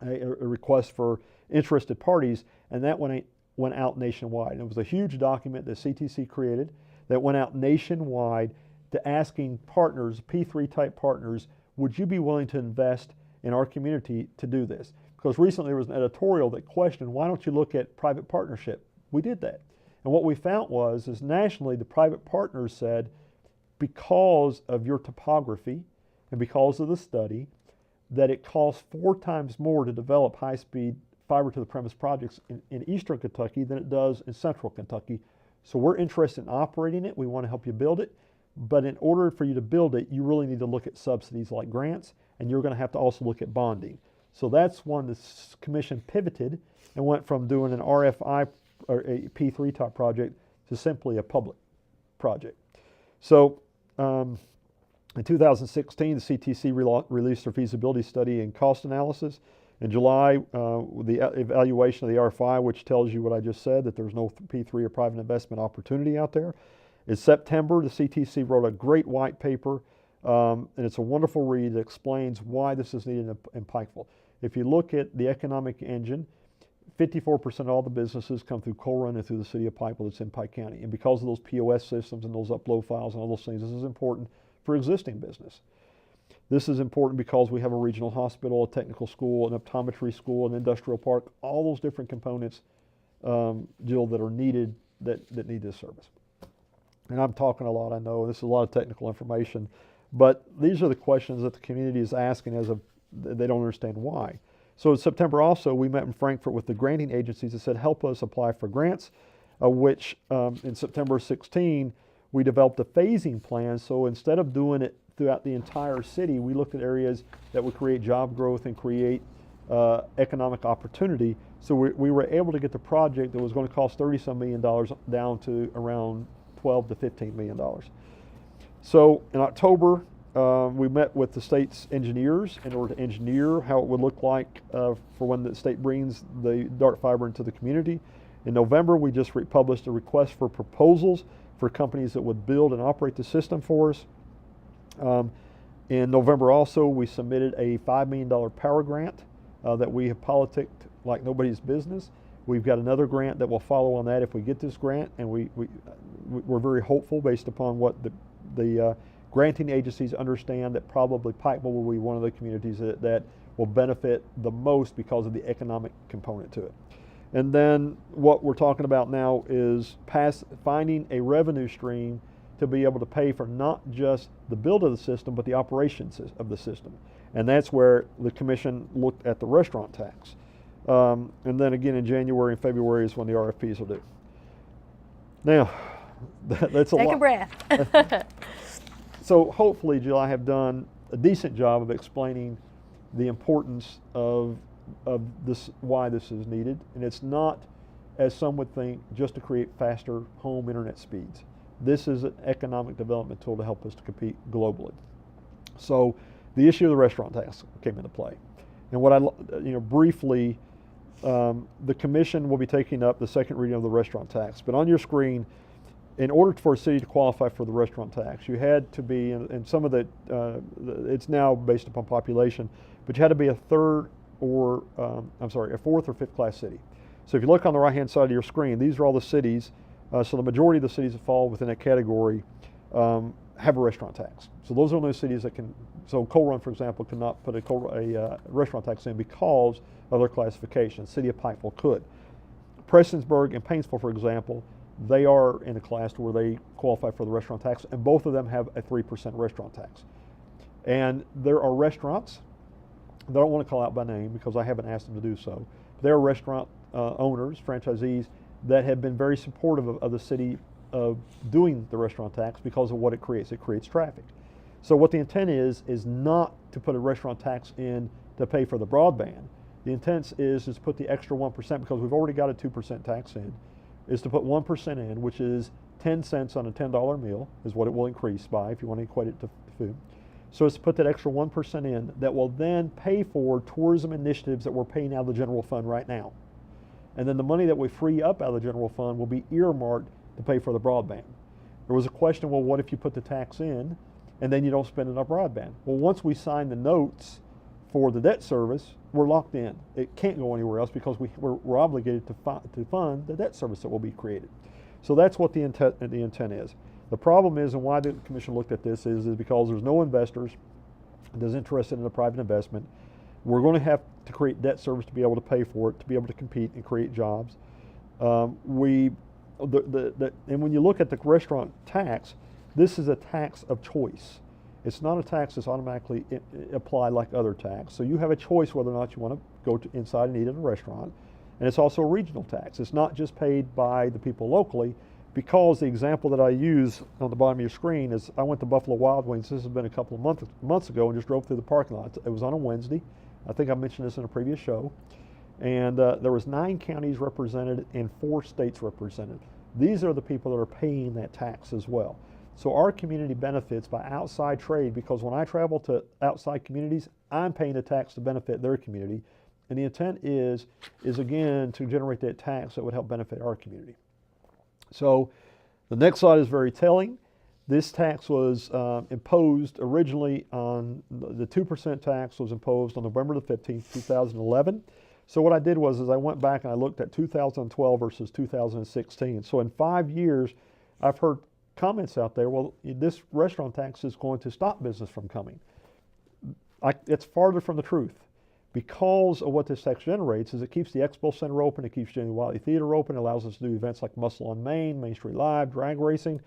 a request for interested parties, and that went out nationwide. And it was a huge document that CTC created that went out nationwide to asking partners, P3 type partners, would you be willing to invest in our community to do this? Because recently there was an editorial that questioned, why don't you look at private partnership? We did that. And what we found is nationally the private partners said, because of your topography and because of the study, that it costs 4 times more to develop high-speed fiber to the premise projects in eastern Kentucky than it does in central Kentucky. So we're interested in operating it. We want to help you build it. But in order for you to build it, you really need to look at subsidies like grants, and you're going to have to also look at bonding. So that's when the commission pivoted and went from doing an RFI or a P3 type project to simply a public project. So in 2016, the CTC released their feasibility study and cost analysis. In July, the evaluation of the RFI, which tells you what I just said, that there's no P3 or private investment opportunity out there. In September, the CTC wrote a great white paper And it's a wonderful read that explains why this is needed in Pikeville. If you look at the economic engine, 54% of all the businesses come through Coal Run and through the city of Pikeville that's in Pike County. And because of those POS systems and those upload files and all those things, this is important for existing business. This is important because we have a regional hospital, a technical school, an optometry school, an industrial park, all those different components, Jill, that are needed, that need this service. And I'm talking a lot, I know, this is a lot of technical information, but these are the questions that the community is asking as of, they don't understand why. So in September also, we met in Frankfort with the granting agencies that said, help us apply for grants, which in September 16, we developed a phasing plan. So instead of doing it throughout the entire city, we looked at areas that would create job growth and create economic opportunity. So we were able to get the project that was going to cost $30-some million down to around $12 to $15 million. So in October, we met with the state's engineers in order to engineer how it would look like for when the state brings the dark fiber into the community. In November, we just published a request for proposals for companies that would build and operate the system for us. In November also, we submitted a $5 million power grant that we have politicked like nobody's business. We've got another grant that will follow on that if we get this grant, and we're very hopeful based upon what the granting agencies understand that probably Pikeville will be one of the communities that will benefit the most because of the economic component to it. And then what we're talking about now is finding a revenue stream to be able to pay for not just the build of the system, but the operations of the system. And that's where the commission looked at the restaurant tax. And then again in January and February is when the RFPs are due. Now, that's a lot. Take a breath. So hopefully, Jill, I have done a decent job of explaining the importance of this, why this is needed. And it's not, as some would think, just to create faster home internet speeds. This is an economic development tool to help us to compete globally. So the issue of the restaurant tax came into play. And what briefly, the commission will be taking up the second reading of the restaurant tax. But on your screen, in order for a city to qualify for the restaurant tax, you had to be, and some of it's now based upon population, but you had to be a fourth or fifth class city. So if you look on the right-hand side of your screen, these are all the cities. So the majority of the cities that fall within that category have a restaurant tax. So those are those cities that can, so Coal Run, for example, cannot put a restaurant tax in because of their classification. City of Pikeville could. Prestonsburg and Paintsville, for example, they are in a class to where they qualify for the restaurant tax, and both of them have a 3% restaurant tax. And there are restaurants that I don't want to call out by name because I haven't asked them to do so. There are restaurant owners, franchisees, that have been very supportive of the city of doing the restaurant tax because of what it creates. It creates traffic. So what the intent is not to put a restaurant tax in to pay for the broadband. The intent is to put the extra 1%, because we've already got a 2% tax in, is to put 1% in, which is 10 cents on a $10 meal, is what it will increase by if you want to equate it to food. So it's to put that extra 1% in that will then pay for tourism initiatives that we're paying out of the general fund right now. And then the money that we free up out of the general fund will be earmarked to pay for the broadband. There was a question, well, what if you put the tax in and then you don't spend enough broadband? Well, once we sign the notes for the debt service, we're locked in. It can't go anywhere else because we're obligated to fund the debt service that will be created. So that's what the intent is. The problem is, and why the commission looked at this is because there's no investors that's interested in a private investment. We're going to have to create debt service to be able to pay for it, to be able to compete and create jobs. And when you look at the restaurant tax, this is a tax of choice. It's not a tax that's automatically applied like other tax. So you have a choice whether or not you want to go inside and eat in a restaurant. And it's also a regional tax. It's not just paid by the people locally, because the example that I use on the bottom of your screen is I went to Buffalo Wild Wings. This has been a couple of months ago, and just drove through the parking lot. It was on a Wednesday. I think I mentioned this in a previous show. And there was 9 counties represented and 4 states represented. These are the people that are paying that tax as well. So our community benefits by outside trade, because when I travel to outside communities, I'm paying a tax to benefit their community. And the intent is again to generate that tax that would help benefit our community. So the next slide is very telling. This tax was imposed originally on the 2% tax was imposed on November the 15th, 2011. So what I did was I went back and I looked at 2012 versus 2016. So in 5 years, I've heard comments out there, well, this restaurant tax is going to stop business from coming. It's farther from the truth. Because of what this tax generates is it keeps the Expo Center open, it keeps Jenny Wiley Theater open, it allows us to do events like Muscle on Main, Main Street Live, drag racing.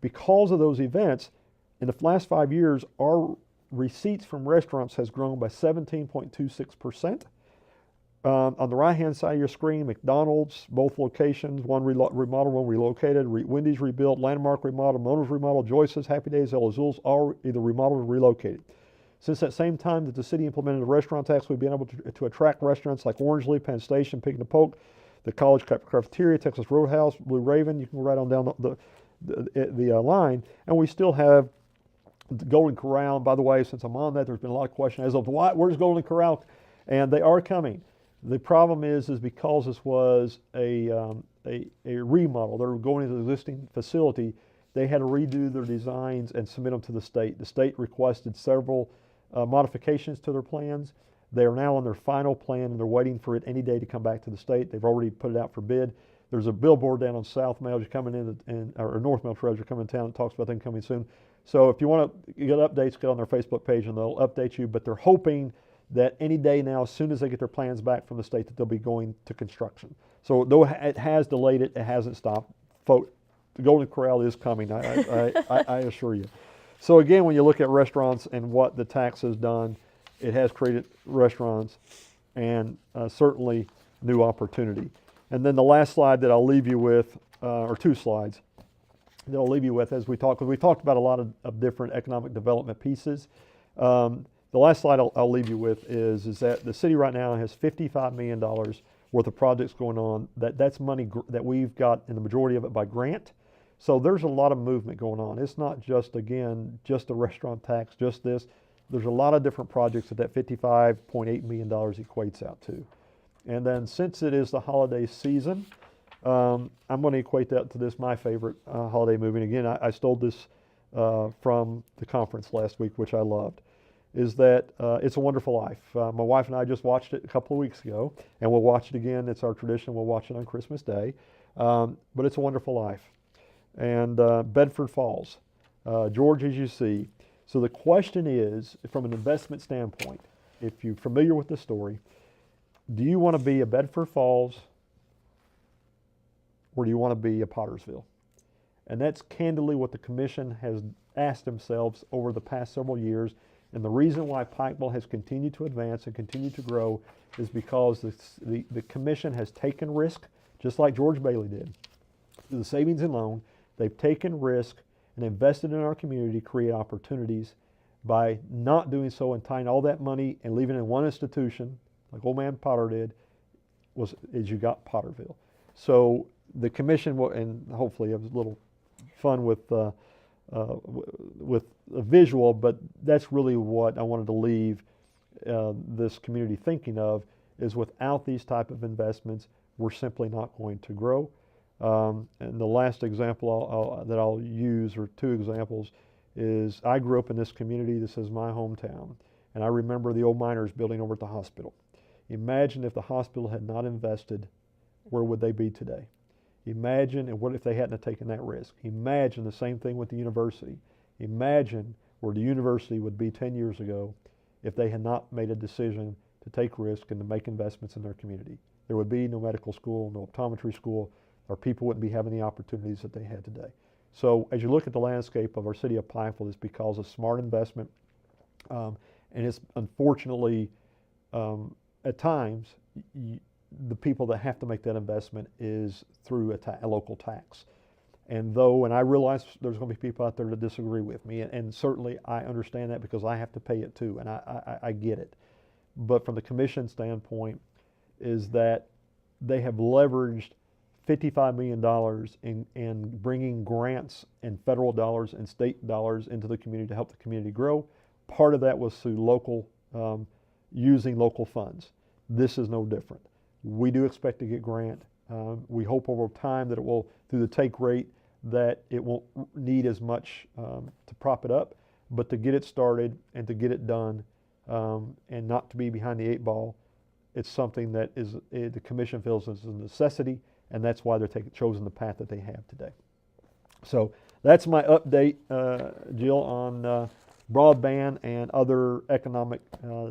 Because of those events, in the last 5 years, our receipts from restaurants has grown by 17.26%. On the right-hand side of your screen, McDonald's, both locations, one remodeled, one relocated, Wendy's rebuilt, Landmark remodeled, Mona's remodeled, Joyce's, Happy Days, El Azul's, all either remodeled or relocated. Since that same time that the city implemented the restaurant tax, we've been able to attract restaurants like Orange Leaf, Penn Station, Pig in the Poke, the College Cafeteria, Texas Roadhouse, Blue Raven. You can go right on down the line, and we still have the Golden Corral. By the way, since I'm on that, there's been a lot of questions as of where's Golden Corral, and they are coming. The problem is because this was a remodel, they're going into the existing facility. They had to redo their designs and submit them to the state. The state requested several modifications to their plans. They are now on their final plan, and they're waiting for it any day to come back to the state. They've already put it out for bid. There's a billboard down on South Mail coming in, or North Mail Treasure coming in town that talks about them coming soon. So if you want to get updates, get on their Facebook page and they'll update you. But they're hoping that any day now, as soon as they get their plans back from the state, that they'll be going to construction. So though it has delayed it, it hasn't stopped. Folks, the Golden Corral is coming, I assure you. So again, when you look at restaurants and what the tax has done, it has created restaurants and certainly new opportunity. And then the last slide that I'll leave you with, or two slides that I'll leave you with as we talk, because we talked about a lot of different economic development pieces. The last slide I'll leave you with is that the city right now has $55 million worth of projects going on. That's money that we've got, and the majority of it by grant. So there's a lot of movement going on. It's not just, again, just the restaurant tax, just this. There's a lot of different projects that $55.8 million equates out to. And then since it is the holiday season, I'm going to equate that to this, my favorite holiday movie. And again, I stole this from the conference last week, which I loved, is that It's a Wonderful Life. My wife and I just watched it a couple of weeks ago, and we'll watch it again. It's our tradition. We'll watch it on Christmas Day. But It's a Wonderful Life. And Bedford Falls, George, as you see. So the question is, from an investment standpoint, if you're familiar with the story, do you want to be a Bedford Falls or do you want to be a Pottersville? And that's candidly what the commission has asked themselves over the past several years. And the reason why Pikeville has continued to advance and continue to grow is because the commission has taken risk, just like George Bailey did. The savings and loan, they've taken risk and invested in our community to create opportunities. By not doing so and tying all that money and leaving it in one institution, like Old Man Potter did, is you got Potterville. So the commission will, and hopefully it was a little fun with a visual, but that's really what I wanted to leave this community thinking of, is without these type of investments, we're simply not going to grow. And the last example that I'll use, or two examples, is I grew up in this community. This is my hometown. And I remember the old miners building over at the hospital. Imagine if the hospital had not invested, where would they be today? Imagine, and what if they hadn't taken that risk? Imagine the same thing with the university. Imagine where the university would be 10 years ago if they had not made a decision to take risk and to make investments in their community. There would be no medical school, no optometry school, or people wouldn't be having the opportunities that they had today. So as you look at the landscape of our city of Pikeville, it's because of smart investment, and it's unfortunately, at times, the people that have to make that investment is through a local tax. And I realize there's going to be people out there that disagree with me, and certainly I understand that because I have to pay it too, and I get it. But from the commission standpoint, is that they have leveraged $55 million in bringing grants and federal dollars and state dollars into the community to help the community grow. Part of that was through local, using local funds. This is no different. We do expect to get grant. We hope over time that it will, through the take rate, that it won't need as much to prop it up, but to get it started and to get it done and not to be behind the 8 ball, it's something that is the commission feels is a necessity, and that's why they're chosen the path that they have today. So that's my update, Jill, on broadband and other economic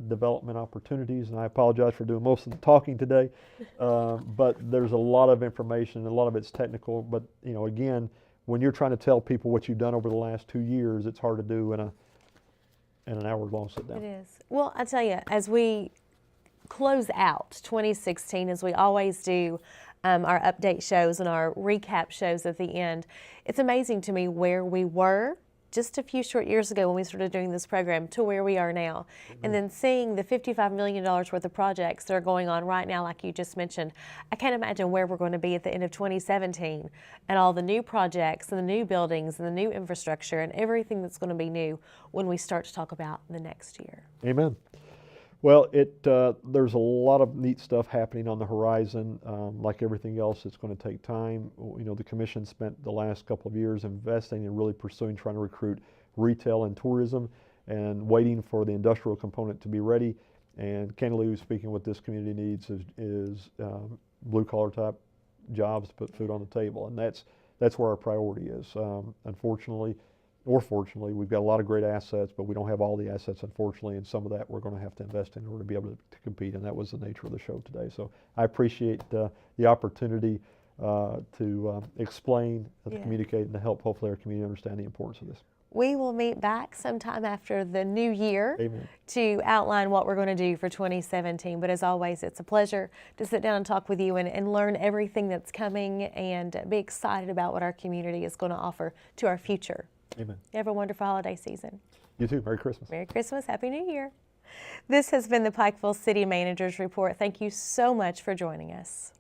development opportunities. And I apologize for doing most of the talking today, but there's a lot of information. A lot of it's technical, but again, when you're trying to tell people what you've done over the last 2 years, it's hard to do in an hour-long sit down. It is. Well, I tell you, as we close out 2016, as we always do, our update shows and our recap shows at the end, it's amazing to me where we were just a few short years ago when we started doing this program to where we are now. Mm-hmm. And then seeing the $55 million worth of projects that are going on right now, like you just mentioned, I can't imagine where we're going to be at the end of 2017 and all the new projects and the new buildings and the new infrastructure and everything that's going to be new when we start to talk about the next year. Amen. Well, there's a lot of neat stuff happening on the horizon. Like everything else, it's going to take time. The commission spent the last couple of years investing and really pursuing, trying to recruit retail and tourism and waiting for the industrial component to be ready. And candidly, speaking, what this community needs is blue-collar type jobs to put food on the table. And that's where our priority is. Unfortunately, or fortunately, we've got a lot of great assets, but we don't have all the assets, unfortunately, and some of that we're going to have to invest in order to be able to compete, and that was the nature of the show today. So I appreciate the opportunity to explain, to communicate, and to help hopefully our community understand the importance of this. We will meet back sometime after the new year. Amen. To outline what we're going to do for 2017. But as always, it's a pleasure to sit down and talk with you and learn everything that's coming and be excited about what our community is going to offer to our future. Amen. You have a wonderful holiday season. You too. Merry Christmas. Merry Christmas. Happy New Year. This has been the Pikeville City Managers Report. Thank you so much for joining us.